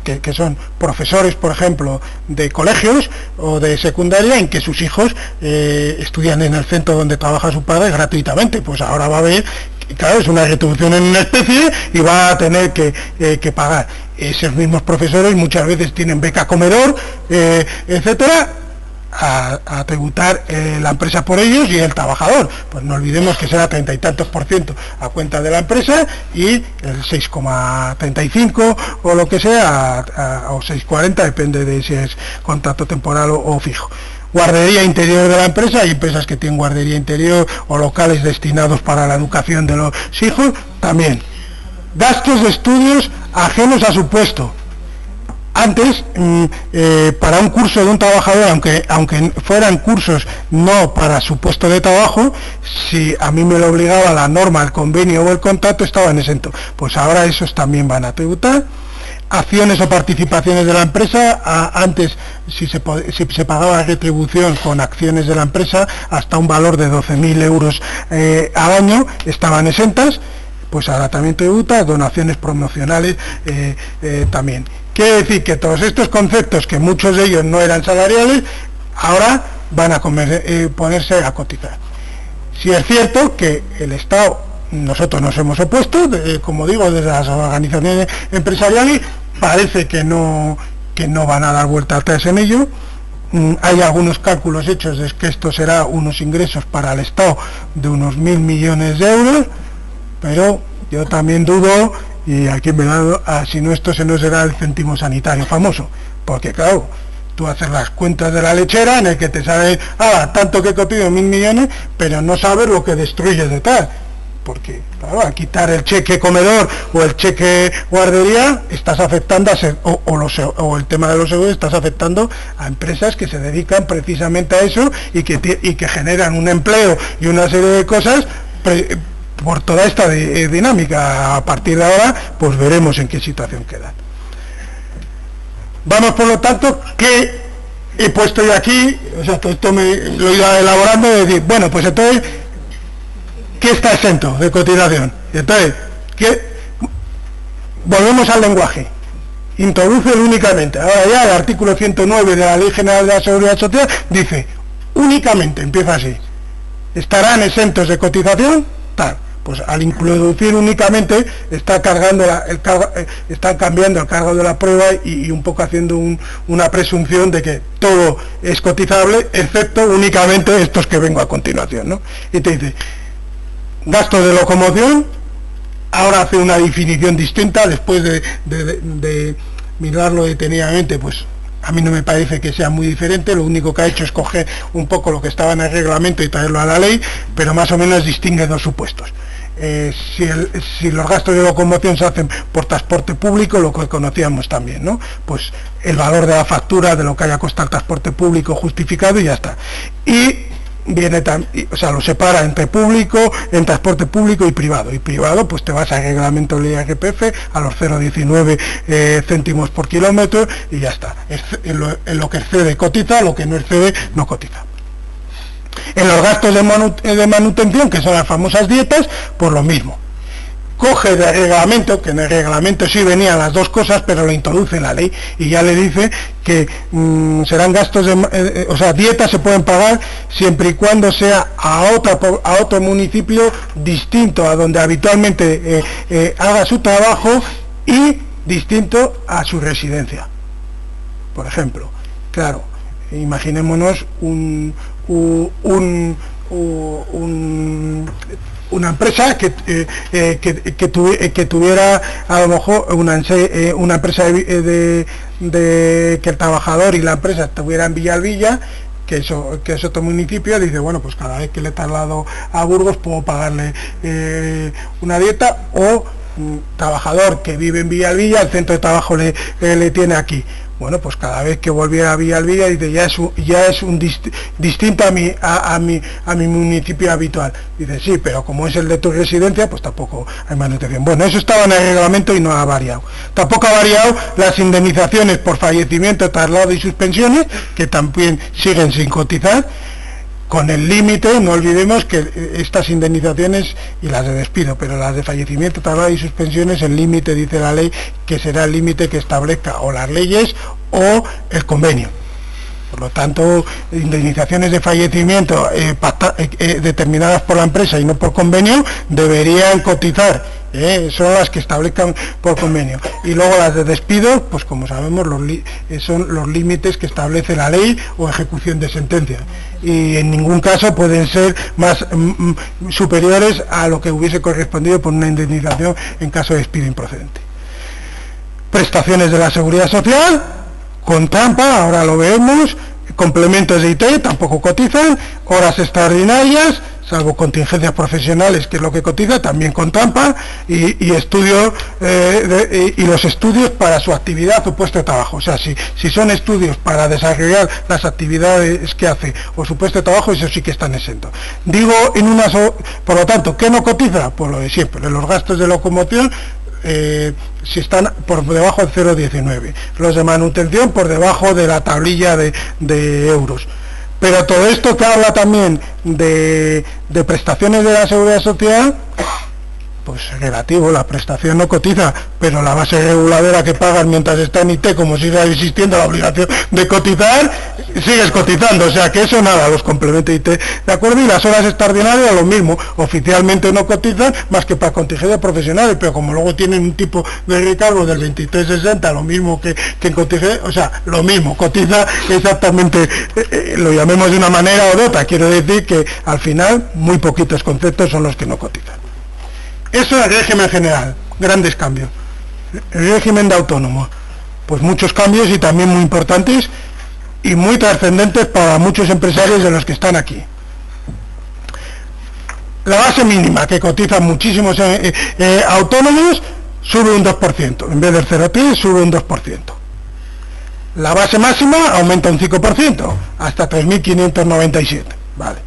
que son profesores, por ejemplo, de colegios o de secundaria, en que sus hijos estudian en el centro donde trabaja su padre gratuitamente, pues ahora va a haber, claro, es una retribución en una especie y va a tener que pagar. Esos mismos profesores muchas veces tienen beca comedor, etcétera, a tributar la empresa por ellos y el trabajador, pues no olvidemos que será 30 y tantos % a cuenta de la empresa y el 6,35 o lo que sea o 6,40, depende de si es contrato temporal o fijo. Guardería interior de la empresa, hay empresas que tienen guardería interior o locales destinados para la educación de los hijos, también. Gastos de estudios ajenos a su puesto. Antes, para un curso de un trabajador, aunque fueran cursos no para su puesto de trabajo, si a mí me lo obligaba la norma, el convenio o el contrato, estaban exentos. Pues ahora esos también van a tributar. Acciones o participaciones de la empresa, antes si se pagaba retribución con acciones de la empresa hasta un valor de 12.000 euros al año, estaban exentas, pues ahora también tributa. Donaciones promocionales también. Quiere decir que todos estos conceptos, que muchos de ellos no eran salariales, ahora van a ponerse a cotizar. Si es cierto que el Estado, nosotros nos hemos opuesto, como digo, desde las organizaciones empresariales, parece que no van a dar vuelta atrás en ello. Hay algunos cálculos hechos de que esto será unos ingresos para el Estado de unos 1.000 millones de euros, pero yo también dudo, y aquí me da, si no, esto se nos será el céntimo sanitario famoso, porque claro, tú haces las cuentas de la lechera en el que te sale, tanto que cotizo 1.000 millones, pero no sabes lo que destruyes de tal, porque claro, al quitar el cheque comedor o el cheque guardería, estás afectando o el tema de los seguros, estás afectando a empresas que se dedican precisamente a eso y que generan un empleo y una serie de cosas por toda esta dinámica. A partir de ahora, pues veremos en qué situación quedan. Vamos, por lo tanto, que he puesto yo aquí, o sea, todo esto lo he ido elaborando, de decir, bueno, pues entonces, ¿qué está exento de cotización? Entonces, volvemos al lenguaje. Introduce únicamente. Ahora ya el artículo 109 de la Ley General de la Seguridad Social dice, únicamente, empieza así, estarán exentos de cotización, tal. Pues al introducir únicamente está cambiando el cargo de la prueba y un poco haciendo una presunción de que todo es cotizable, excepto únicamente estos que vengo a continuación, ¿no? Y te dice, gastos de locomoción, ahora hace una definición distinta, después de mirarlo detenidamente, pues a mí no me parece que sea muy diferente, lo único que ha hecho es coger un poco lo que estaba en el reglamento y traerlo a la ley, pero más o menos distingue dos supuestos. Si los gastos de locomoción se hacen por transporte público, lo que conocíamos también, ¿no? Pues el valor de la factura de lo que haya costado el transporte público justificado y ya está. Y viene o sea, lo separa entre transporte público y privado. Y privado, pues te vas al reglamento del IRPF, a los 0,19 céntimos por kilómetro y ya está. En lo que excede cotiza, lo que no excede no cotiza. En los gastos de manutención, que son las famosas dietas, pues lo mismo. Coge del reglamento, que en el reglamento sí venían las dos cosas, pero lo introduce en la ley y ya le dice que serán gastos o sea, dietas se pueden pagar siempre y cuando sea a otro municipio distinto a donde habitualmente haga su trabajo y distinto a su residencia. Por ejemplo, claro, imaginémonos una empresa que tuviera a lo mejor una empresa que el trabajador y la empresa estuvieran en Villalbilla, que es otro municipio, dice, bueno, pues cada vez que le traslado a Burgos puedo pagarle una dieta, o trabajador que vive en Villalbilla, el centro de trabajo le tiene aquí. Bueno, pues cada vez que volviera a Villalbilla, dice, ya es distinto a mi municipio habitual. Dice, sí, pero como es el de tu residencia, pues tampoco hay manutención. Bueno, eso estaba en el reglamento y no ha variado. Tampoco ha variado las indemnizaciones por fallecimiento, traslado y suspensiones, que también siguen sin cotizar, con el límite, no olvidemos que estas indemnizaciones y las de despido, pero las de fallecimiento, traslado y suspensiones, el límite, dice la ley, que será el límite que establezca o las leyes o el convenio. Por lo tanto, indemnizaciones de fallecimiento determinadas por la empresa y no por convenio deberían cotizar. Son las que establezcan por convenio. Y luego las de despido, pues como sabemos, son los límites que establece la ley o ejecución de sentencia. Y en ningún caso pueden ser más superiores a lo que hubiese correspondido por una indemnización en caso de despido improcedente. Prestaciones de la Seguridad Social, con trampa, ahora lo vemos. Complementos de IT tampoco cotizan. Horas extraordinarias, salvo contingencias profesionales, que es lo que cotiza, también con trampa, y estudios y los estudios para su actividad o puesto de trabajo. O sea, si son estudios para desarrollar las actividades que hace o su puesto de trabajo, eso sí que están exentos. Digo, por lo tanto, ¿qué no cotiza? Pues lo de siempre, los gastos de locomoción, si están por debajo del 0,19, los de manutención por debajo de la tablilla de euros. Pero todo esto que habla también de prestaciones de la Seguridad Social, pues relativo, la prestación no cotiza, pero la base reguladora que pagan mientras está en IT, como sigue existiendo la obligación de cotizar, sigues cotizando, o sea que eso nada, los complementos, ¿de acuerdo? Y las horas extraordinarias lo mismo, oficialmente no cotizan más que para contingentes profesionales, pero como luego tienen un tipo de recargo del 2360, lo mismo que en contingente, o sea, lo mismo, cotiza exactamente, lo llamemos de una manera o de otra, quiero decir que al final muy poquitos conceptos son los que no cotizan. Eso es el régimen general, grandes cambios. El régimen de autónomos, pues muchos cambios y también muy importantes y muy trascendentes para muchos empresarios de los que están aquí. La base mínima, que cotizan muchísimos autónomos, sube un 2%, en vez del 0,3 sube un 2%. La base máxima aumenta un 5%, hasta 3.597, vale.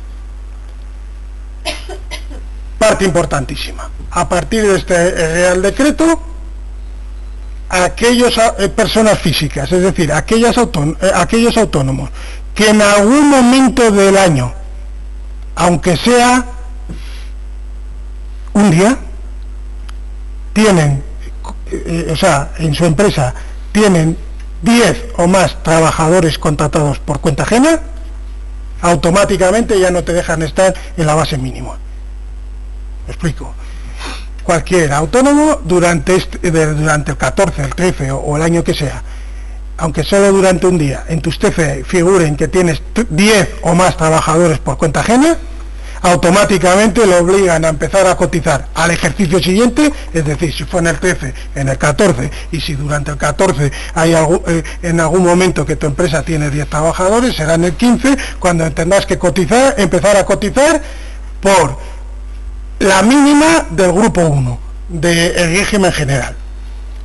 Parte importantísima, a partir de este Real Decreto, aquellas personas físicas, es decir, aquellos autónomos que en algún momento del año, aunque sea un día, tienen, o sea, en su empresa tienen 10 o más trabajadores contratados por cuenta ajena, automáticamente ya no te dejan estar en la base mínima. ¿Me explico? Cualquier autónomo durante el 14, el 13 o el año que sea, aunque solo durante un día, en tus TFE figuren que tienes 10 o más trabajadores por cuenta ajena, automáticamente lo obligan a empezar a cotizar al ejercicio siguiente, es decir, si fue en el 13, en el 14, y si durante el 14 hay en algún momento que tu empresa tiene 10 trabajadores, será en el 15, cuando tendrás que cotizar, empezar a cotizar por la mínima del grupo 1 del régimen general.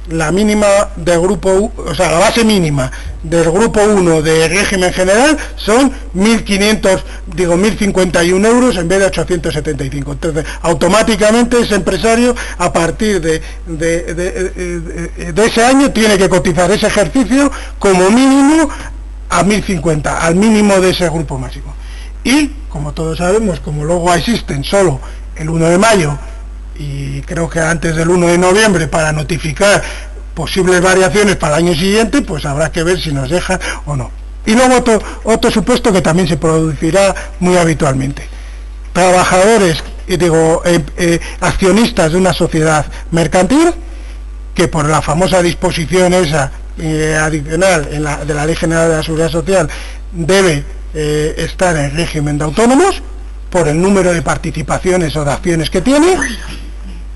La mínima del grupo, o sea, la base mínima del grupo 1 del régimen general son 1.051 euros en vez de 875. Entonces, automáticamente ese empresario, a partir de ese año, tiene que cotizar ese ejercicio como mínimo a 1.050, al mínimo de ese grupo máximo. Y, como todos sabemos, como luego existen solo el 1 de mayo y creo que antes del 1 de noviembre para notificar posibles variaciones para el año siguiente, pues habrá que ver si nos dejan o no. Y luego otro supuesto que también se producirá muy habitualmente: trabajadores, accionistas de una sociedad mercantil que por la famosa disposición esa adicional de la Ley General de la Seguridad Social debe estar en régimen de autónomos por el número de participaciones o de acciones que tiene,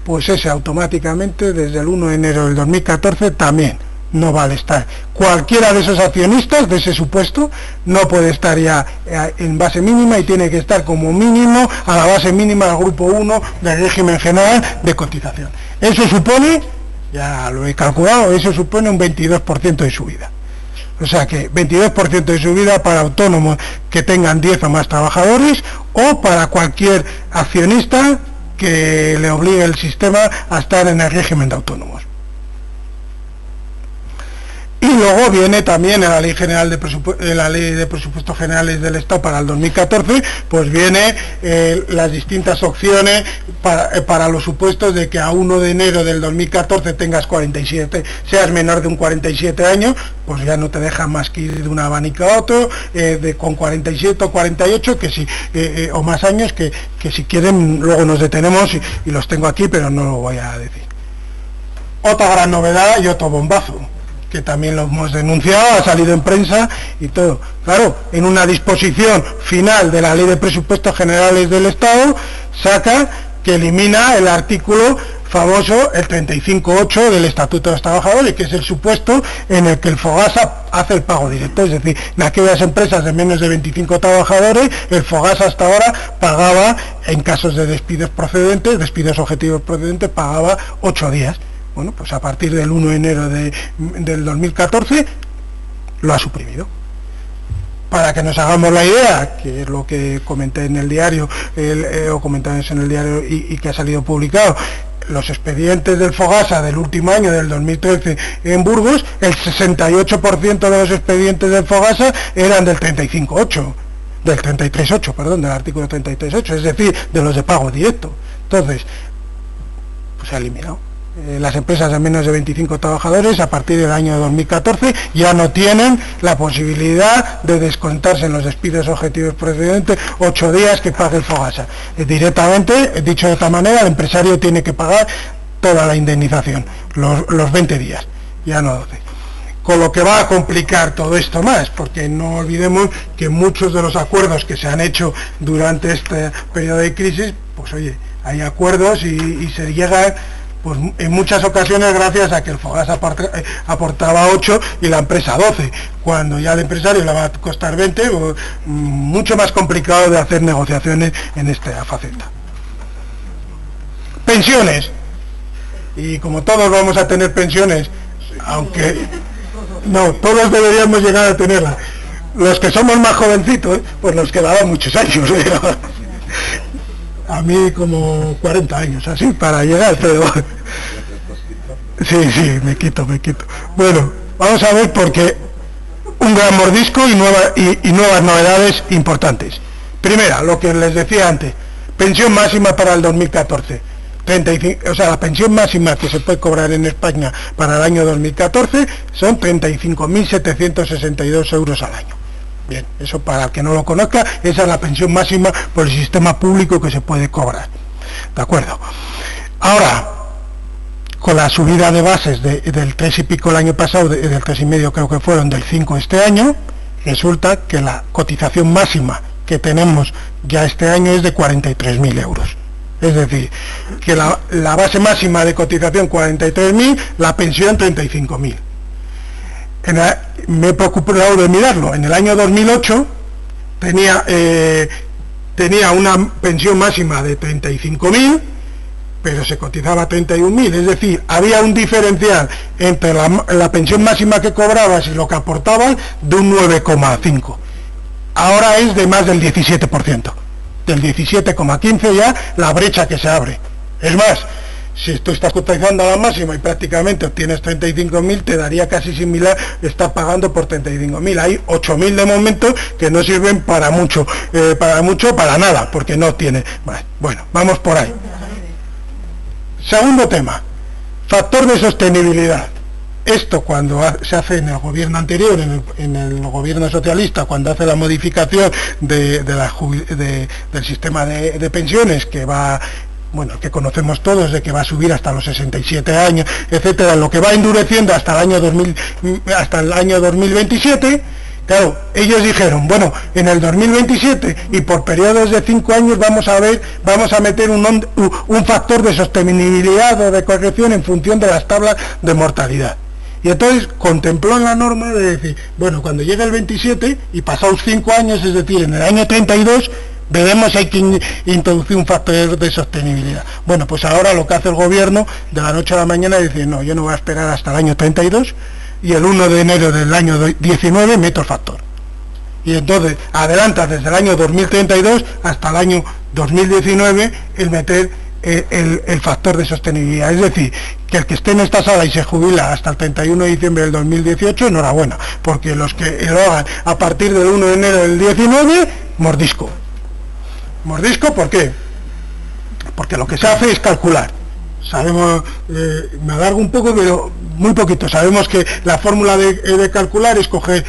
pues ese automáticamente desde el 1 de enero del 2014 también no vale estar. Cualquiera de esos accionistas de ese supuesto no puede estar ya en base mínima y tiene que estar como mínimo a la base mínima del grupo 1 del régimen general de cotización. Eso supone, ya lo he calculado, eso supone un 22% de subida. O sea que 22% de subida para autónomos que tengan 10 o más trabajadores, o para cualquier accionista que le obligue el sistema a estar en el régimen de autónomos. Y luego viene también en la Ley General la Ley de Presupuestos Generales del Estado para el 2014, pues viene las distintas opciones para los supuestos de que a 1 de enero del 2014 tengas 47, seas menor de un 47 años, pues ya no te dejan más que ir de un abanico a otro, con 47 o 48, que si, o más años, que si quieren luego nos detenemos y los tengo aquí, pero no lo voy a decir. Otra gran novedad y otro bombazo, que también lo hemos denunciado, ha salido en prensa y todo. Claro, en una disposición final de la Ley de Presupuestos Generales del Estado, saca que elimina el artículo famoso, el 35.8 del Estatuto de los Trabajadores, que es el supuesto en el que el Fogasa hace el pago directo. Es decir, en aquellas empresas de menos de 25 trabajadores, el Fogasa hasta ahora pagaba, en casos de despidos procedentes, despidos objetivos procedentes, pagaba 8 días. Bueno, pues a partir del 1 de enero del 2014 lo ha suprimido. Para que nos hagamos la idea, que es lo que comenté en el diario, o comentamos en el diario y que ha salido publicado, los expedientes del Fogasa del último año, del 2013, en Burgos, el 68% de los expedientes del Fogasa eran del 35.8, del 33.8, perdón, del artículo 33.8, es decir, de los de pago directo. Entonces, pues se ha eliminado. las empresas de menos de 25 trabajadores a partir del año 2014 ya no tienen la posibilidad de descontarse en los despidos objetivos precedentes 8 días que pague el Fogasa. Directamente, dicho de otra manera, el empresario tiene que pagar toda la indemnización, los 20 días, ya no 12. Con lo que va a complicar todo esto más, porque no olvidemos que muchos de los acuerdos que se han hecho durante este periodo de crisis, pues oye, hay acuerdos y se llega, pues en muchas ocasiones gracias a que el Fogasa aportaba 8 y la empresa 12, cuando ya al empresario le va a costar 20, pues, mucho más complicado de hacer negociaciones en esta faceta. Pensiones, y como todos vamos a tener pensiones, aunque no, todos deberíamos llegar a tenerla. Los que somos más jovencitos, pues nos quedaban muchos años, a mí como 40 años, así, para llegar, pero... Sí, me quito. Bueno, vamos a ver porque un gran mordisco y nuevas novedades importantes. Primera, lo que les decía antes, pensión máxima para el 2014. 35, o sea, la pensión máxima que se puede cobrar en España para el año 2014 son 35.762 euros al año. Bien, eso para el que no lo conozca, esa es la pensión máxima por el sistema público que se puede cobrar. ¿De acuerdo? Ahora, con la subida de bases del 3 y pico el año pasado, del 3 y medio creo que fueron, del 5 este año, resulta que la cotización máxima que tenemos ya este año es de 43.000 euros. Es decir, que la base máxima de cotización 43.000, la pensión 35.000. Me he preocupado de mirarlo. En el año 2008 tenía una pensión máxima de 35.000, pero se cotizaba 31.000. Es decir, había un diferencial entre la pensión máxima que cobrabas y lo que aportabas de un 9,5. Ahora es de más del 17%. Del 17,15 ya la brecha que se abre. Es más, si tú estás cotizando a la máxima y prácticamente obtienes 35.000, te daría casi similar estar pagando por 35.000. Hay 8.000 de momento que no sirven para mucho, para nada, porque no tiene. Bueno, vamos por ahí. Segundo tema, factor de sostenibilidad. Esto cuando se hace en el gobierno anterior, en el gobierno socialista, cuando hace la modificación del sistema de pensiones, que va, bueno, que conocemos todos, de que va a subir hasta los 67 años, etcétera, lo que va endureciendo hasta el año 2027, claro, ellos dijeron, bueno, en el 2027 y por periodos de 5 años vamos a meter un factor de sostenibilidad o de corrección en función de las tablas de mortalidad. Y entonces contempló en la norma de decir, bueno, cuando llegue el 27 y pasados 5 años, es decir, en el año 32, veremos si hay que introducir un factor de sostenibilidad. Bueno, pues ahora lo que hace el gobierno de la noche a la mañana es decir, no, yo no voy a esperar hasta el año 32 y el 1 de enero del año 19 meto el factor. Y entonces adelanta desde el año 2032 hasta el año 2019 el meter el factor de sostenibilidad. Es decir, que el que esté en esta sala y se jubila hasta el 31 de diciembre del 2018, enhorabuena, porque los que lo hagan a partir del 1 de enero del 19, mordisco. ¿Mordisco por qué? Porque lo que se hace es calcular. Sabemos, me alargo un poco, pero muy poquito. Sabemos que la fórmula de calcular es coger,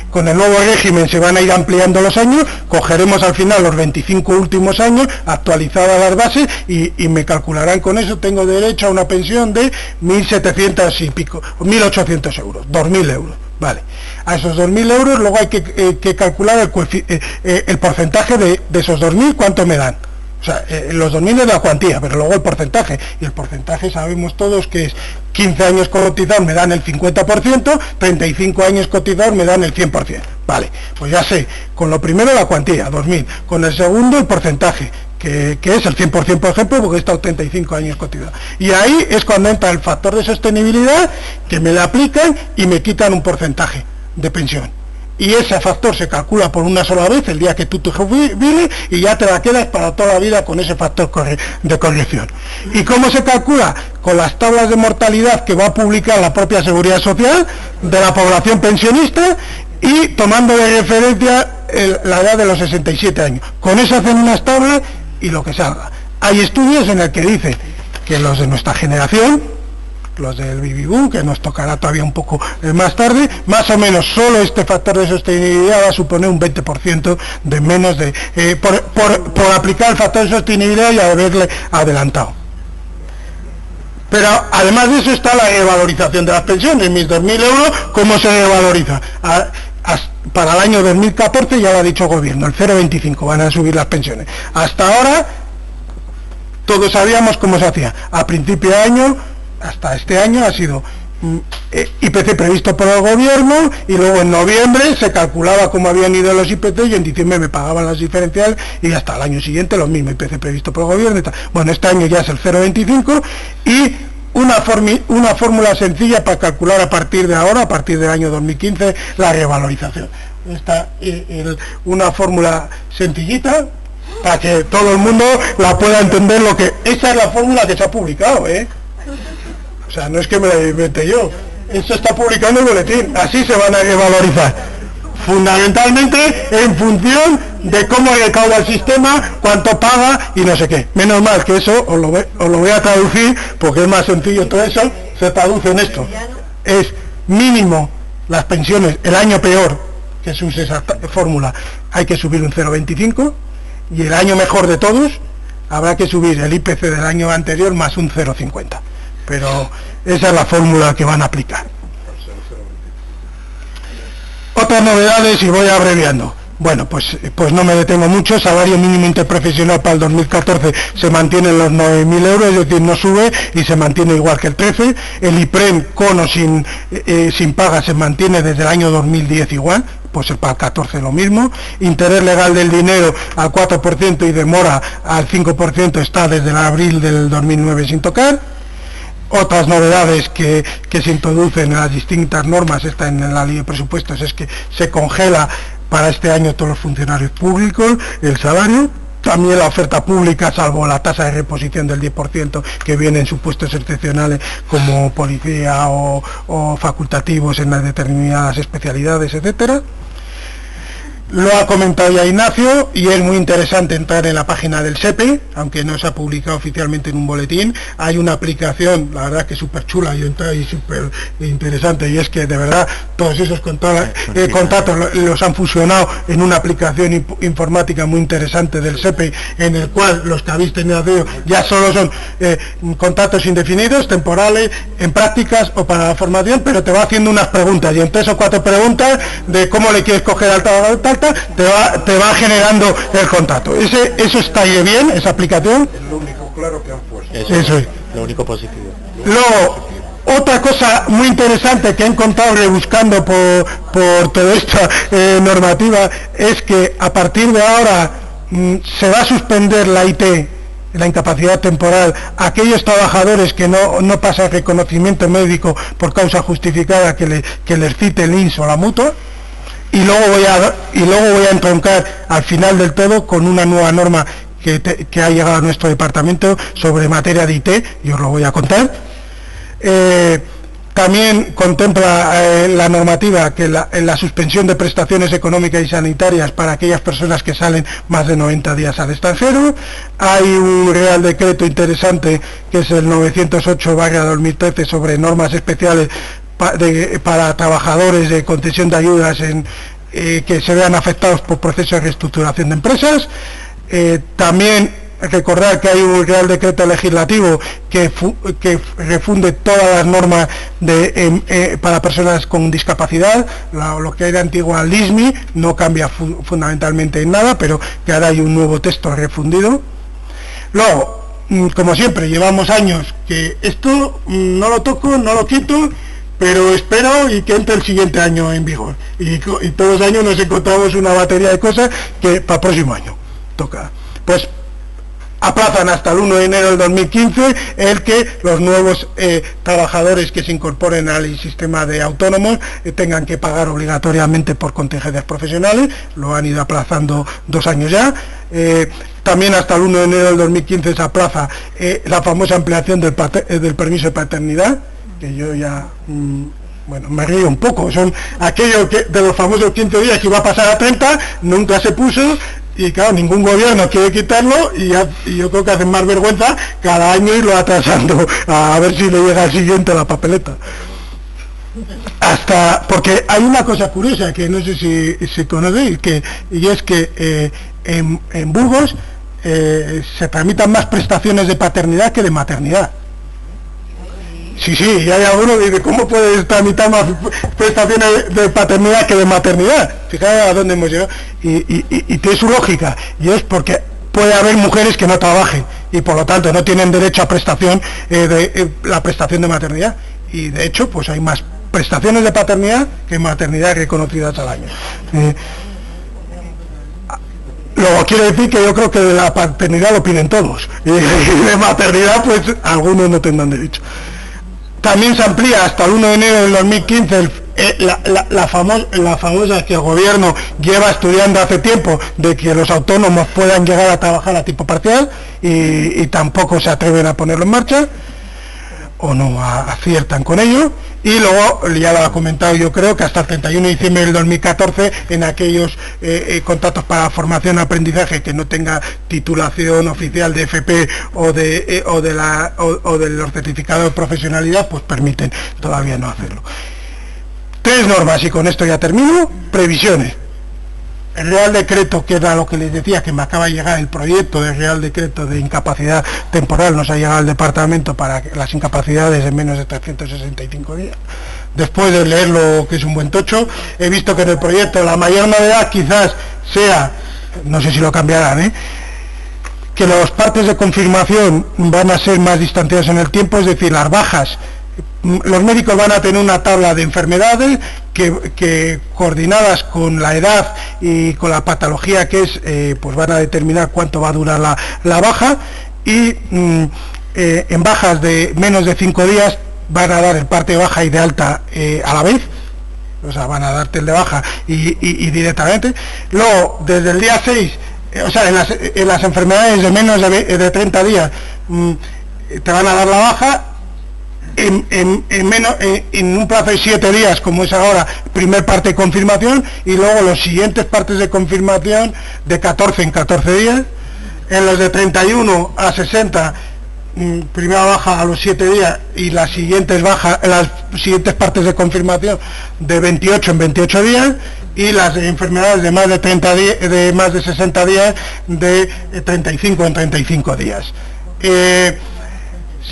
con el nuevo régimen se van a ir ampliando los años, cogeremos al final los 25 últimos años, actualizadas las bases, y me calcularán con eso, tengo derecho a una pensión de 1.700 y pico, 1.800 euros, 2.000 euros. Vale, a esos 2.000 euros luego hay que calcular el porcentaje de esos 2.000, ¿cuánto me dan? O sea, los 2.000 es la cuantía, pero luego el porcentaje, y el porcentaje sabemos todos que es 15 años cotizados me dan el 50%, 35 años cotizados me dan el 100%. Vale, pues ya sé, con lo primero la cuantía, 2.000, con el segundo el porcentaje, que es el 100%, por ejemplo, porque está 35 años cotizado. Y ahí es cuando entra el factor de sostenibilidad, que me le aplican y me quitan un porcentaje de pensión. Y ese factor se calcula por una sola vez el día que tú te jubiles y ya te la quedas para toda la vida con ese factor de corrección. ¿Y cómo se calcula? Con las tablas de mortalidad que va a publicar la propia Seguridad Social de la población pensionista y tomando de referencia la edad de los 67 años. Con eso hacen unas tablas y lo que salga. Hay estudios en el que dicen que los de nuestra generación, los del baby boom, que nos tocará todavía un poco más tarde. Más o menos solo este factor de sostenibilidad va a suponer un 20% de menos de por aplicar el factor de sostenibilidad y haberle adelantado. Pero además de eso está la revalorización de las pensiones. Mis 2.000 euros, ¿cómo se revaloriza? Para el año 2014 ya lo ha dicho el gobierno, el 0,25 van a subir las pensiones. Hasta ahora todos sabíamos cómo se hacía. A principio de año, hasta este año, ha sido IPC previsto por el gobierno, y luego en noviembre se calculaba cómo habían ido los IPC, y en diciembre me pagaban las diferenciales, y hasta el año siguiente lo mismo, IPC previsto por el gobierno y tal. Bueno, este año ya es el 0,25, y una fórmula sencilla para calcular a partir de ahora, a partir del año 2015, la revalorización. Está una fórmula sencillita para que todo el mundo la pueda entender. Esa es la fórmula que se ha publicado, o sea, no es que me la invente yo, eso está publicado en el boletín. Así se van a revalorizar, fundamentalmente en función de cómo recauda el sistema, cuánto paga y no sé qué. Menos mal que eso os lo voy a traducir, porque es más sencillo. Todo eso se traduce en esto: es mínimo las pensiones, el año peor que se use esa fórmula hay que subir un 0,25, y el año mejor de todos habrá que subir el IPC del año anterior más un 0,50. Pero esa es la fórmula que van a aplicar. Otras novedades, y voy abreviando. Bueno, pues no me detengo mucho. Salario mínimo interprofesional para el 2014 se mantiene en los 9.000 euros, es decir, no sube y se mantiene igual que el 13. El IPREM con o sin paga se mantiene desde el año 2010 igual, pues para el 14 lo mismo. Interés legal del dinero al 4% y demora al 5% está desde el abril del 2009 sin tocar. Otras novedades que se introducen en las distintas normas, está en la ley de presupuestos, es que se congela para este año todos los funcionarios públicos el salario. También la oferta pública, salvo la tasa de reposición del 10% que viene en supuestos excepcionales como policía o facultativos en las determinadas especialidades, etcétera. Lo ha comentado ya Ignacio, y es muy interesante entrar en la página del SEPE, aunque no se ha publicado oficialmente en un boletín. Hay una aplicación, la verdad que súper chula y súper interesante, y es que de verdad todos esos contratos los han fusionado en una aplicación informática muy interesante del SEPE, en el cual los que habéis tenido ya solo son contratos indefinidos, temporales, en prácticas o para la formación, pero te va haciendo unas preguntas, y en 3 o 4 preguntas de cómo le quieres coger al trabajador, te va generando el contrato. Eso está ahí bien, esa aplicación. Es lo único claro que han puesto. Eso es lo único positivo. Luego, otra cosa muy interesante que he encontrado rebuscando por toda esta normativa, es que a partir de ahora se va a suspender la IT, la incapacidad temporal, a aquellos trabajadores que no pasan reconocimiento médico por causa justificada que les cite el INS o la mutua. Y luego voy a entroncar al final del todo con una nueva norma que ha llegado a nuestro departamento sobre materia de IT, y os lo voy a contar. También contempla la normativa que la suspensión de prestaciones económicas y sanitarias para aquellas personas que salen más de 90 días al extranjero. Hay un Real Decreto interesante que es el 908/2013 sobre normas especiales para trabajadores de concesión de ayudas que se vean afectados por procesos de reestructuración de empresas. También recordar que hay un Real Decreto legislativo que refunde todas las normas para personas con discapacidad, lo que era antigua LISMI, no cambia fundamentalmente en nada, pero que ahora hay un nuevo texto refundido. Luego, como siempre, llevamos años que esto no lo toco, no lo quito, pero espero y que entre el siguiente año en vigor. Y todos los años nos encontramos una batería de cosas que para el próximo año toca. Pues aplazan hasta el 1 de enero del 2015 el que los nuevos trabajadores que se incorporen al sistema de autónomos tengan que pagar obligatoriamente por contingencias profesionales. Lo han ido aplazando 2 años ya. También hasta el 1 de enero del 2015 se aplaza la famosa ampliación del permiso de paternidad, que yo ya me río un poco. Son aquellos de los famosos 15 días que iba a pasar a 30, nunca se puso, y claro, ningún gobierno quiere quitarlo y yo creo que hacen más vergüenza cada año irlo atrasando a ver si le llega al siguiente la papeleta. Porque hay una cosa curiosa que no sé si conocéis, y es que en Burgos se tramitan más prestaciones de paternidad que de maternidad. Sí, y hay alguno que dice, ¿cómo puedes tramitar más prestaciones de paternidad que de maternidad? Fíjate a dónde hemos llegado. Y tiene su lógica, y es porque puede haber mujeres que no trabajen y por lo tanto no tienen derecho a prestación la prestación de maternidad, y de hecho pues hay más prestaciones de paternidad que maternidad reconocidas al año. Luego quiere decir que yo creo que de la paternidad lo piden todos, y de maternidad pues algunos no tendrán derecho. También se amplía hasta el 1 de enero del 2015 la famosa que el gobierno lleva estudiando hace tiempo, de que los autónomos puedan llegar a trabajar a tiempo parcial, y tampoco se atreven a ponerlo en marcha, o no aciertan con ello. Y luego, ya lo ha comentado, yo creo que hasta el 31 de diciembre del 2014, en aquellos contratos para formación y aprendizaje que no tenga titulación oficial de FP o de los certificados de profesionalidad, pues permiten todavía no hacerlo. 3 normas, y con esto ya termino. Previsiones. El Real Decreto, que era lo que les decía, que me acaba de llegar el proyecto del Real Decreto de incapacidad temporal, nos ha llegado al departamento para las incapacidades de menos de 365 días. Después de leerlo, que es un buen tocho, he visto que en el proyecto la mayor novedad quizás sea, no sé si lo cambiarán, que los partes de confirmación van a ser más distanciados en el tiempo, es decir, las bajas. Los médicos van a tener una tabla de enfermedades que coordinadas con la edad y con la patología que es, pues van a determinar cuánto va a durar la baja, y en bajas de menos de 5 días van a dar el parte de baja y de alta a la vez, o sea, van a darte el de baja y directamente. Luego, desde el día 6, o sea, en las enfermedades de menos de 30 días te van a dar la baja. En un plazo de 7 días, como es ahora, primer parte de confirmación, y luego los siguientes partes de confirmación de 14 en 14 días. En los de 31 a 60, primera baja a los 7 días, y las siguientes partes de confirmación de 28 en 28 días, y las enfermedades de más de 30 días, de más de 60 días, de 35 en 35 días.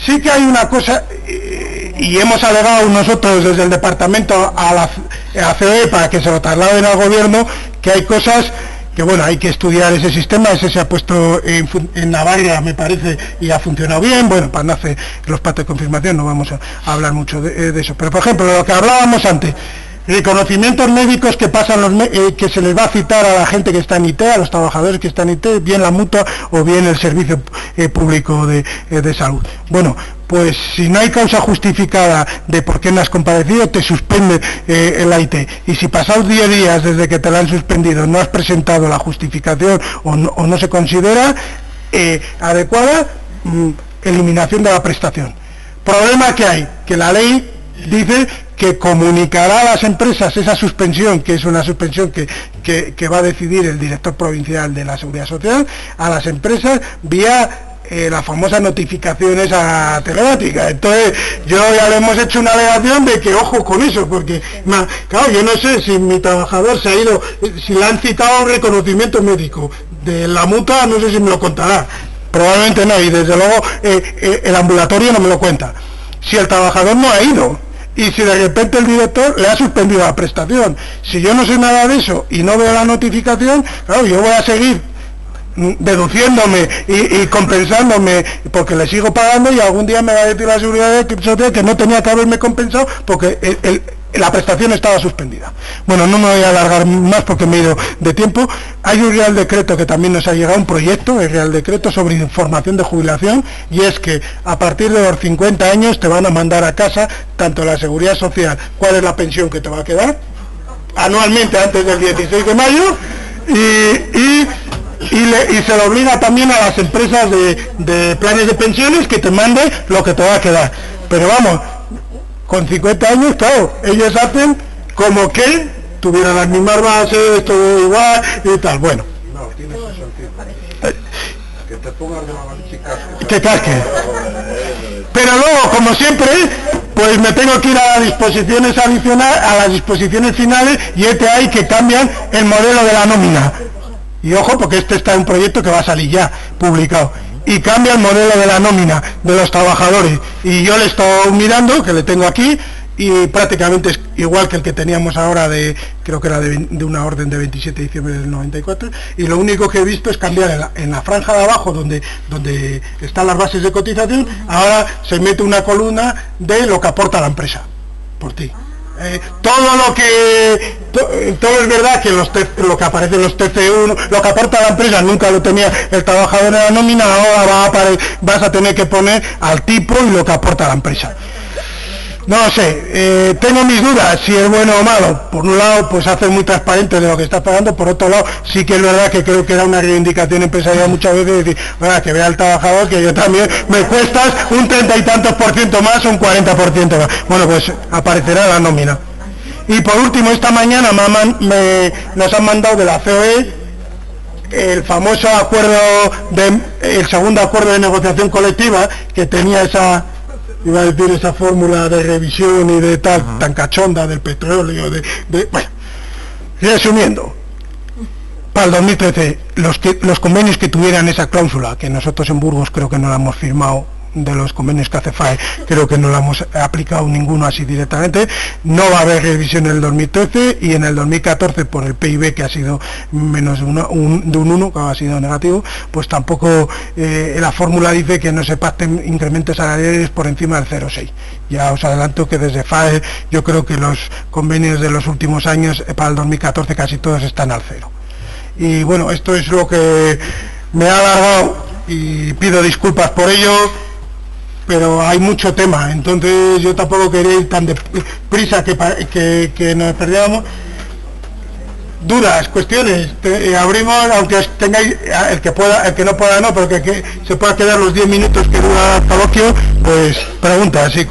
Sí que hay una cosa, y hemos alegado nosotros desde el departamento a la COE para que se lo trasladen al gobierno, que hay cosas que, bueno, hay que estudiar ese sistema. Ese se ha puesto en Navarra, me parece, y ha funcionado bien. Bueno, para no hacer los partes de confirmación no vamos a hablar mucho de eso, pero por ejemplo, lo que hablábamos antes, reconocimientos médicos que pasan que se les va a citar a la gente que está en IT, a los trabajadores que están en IT, bien la mutua o bien el servicio público de salud. Bueno, pues si no hay causa justificada de por qué no has comparecido, te suspende el IT. Y si pasados 10 días desde que te la han suspendido no has presentado la justificación o no se considera adecuada, eliminación de la prestación. Problema que hay, que la ley dice que comunicará a las empresas esa suspensión, que es una suspensión que va a decidir el director provincial de la Seguridad Social, a las empresas vía la famosa notificación esa telemática. Entonces yo ya le hemos hecho una alegación de que ojo con eso, porque claro, yo no sé si mi trabajador se ha ido, si le han citado un reconocimiento médico de la mutua, no sé si me lo contará, probablemente no, y desde luego el ambulatorio no me lo cuenta. Si el trabajador no ha ido, y si de repente el director le ha suspendido la prestación, si yo no sé nada de eso y no veo la notificación, claro, yo voy a seguir deduciéndome y compensándome porque le sigo pagando, y algún día me va a decir la Seguridad Social que no tenía que haberme compensado porque la prestación estaba suspendida. Bueno, no me voy a alargar más porque me he ido de tiempo. Hay un Real Decreto que también nos ha llegado, un proyecto, el Real Decreto sobre información de jubilación, y es que a partir de los 50 años te van a mandar a casa, tanto la Seguridad Social, cuál es la pensión que te va a quedar anualmente antes del 16 de mayo, y se le obliga también a las empresas de planes de pensiones que te mande lo que te va a quedar. Pero vamos, con 50 años, claro, ellos hacen como que tuvieran las mismas bases, todo igual y tal. Bueno, tiene ese sentido. Que te pongas de la valija y casques. Que casque. Pero luego, como siempre, pues me tengo que ir a las disposiciones adicionales, a las disposiciones finales, y ahí que cambian el modelo de la nómina. Y ojo, porque este está en un proyecto que va a salir ya, publicado. Y cambia el modelo de la nómina de los trabajadores. Y yo le he estado mirando, que le tengo aquí, y prácticamente es igual que el que teníamos ahora creo que era de una orden de 27 de diciembre del 94, y lo único que he visto es cambiar en la franja de abajo donde están las bases de cotización, ahora se mete una columna de lo que aporta la empresa por ti. Todo es verdad que lo que aparece en los TC1, lo que aporta la empresa nunca lo tenía el trabajador en la nómina, ahora vas a tener que poner al tipo y lo que aporta la empresa. No sé, tengo mis dudas si es bueno o malo. Por un lado, pues hace muy transparente de lo que está pagando, por otro lado, sí que es verdad que creo que da una reivindicación empresarial muchas veces, decir, bueno, que vea el trabajador que yo también me cuestas un 30 y tantos % más, un 40% más. Bueno, pues aparecerá la nómina. Y por último, esta mañana nos han mandado de la COE el famoso el segundo acuerdo de negociación colectiva, que tenía esa fórmula de revisión y de tal, tan cachonda del petróleo, bueno, resumiendo, para el 2013, los convenios que tuvieran esa cláusula, que nosotros en Burgos creo que no la hemos firmado, de los convenios que hace FAE, creo que no la hemos aplicado ninguno así directamente, no va a haber revisión en el 2013, y en el 2014 por el PIB, que ha sido menos de un 1, que ha sido negativo, pues tampoco la fórmula dice que no se pacten incrementos salariales por encima del 0,6. Ya os adelanto que desde FAE yo creo que los convenios de los últimos años para el 2014 casi todos están al 0. Y bueno, esto es lo que me ha alargado y pido disculpas por ello, pero hay mucho tema, entonces yo tampoco quería ir tan deprisa que nos perdiéramos. Dudas, cuestiones, abrimos, aunque tengáis, el que no pueda no, pero que se pueda quedar los 10 minutos que dura el coloquio, pues preguntas y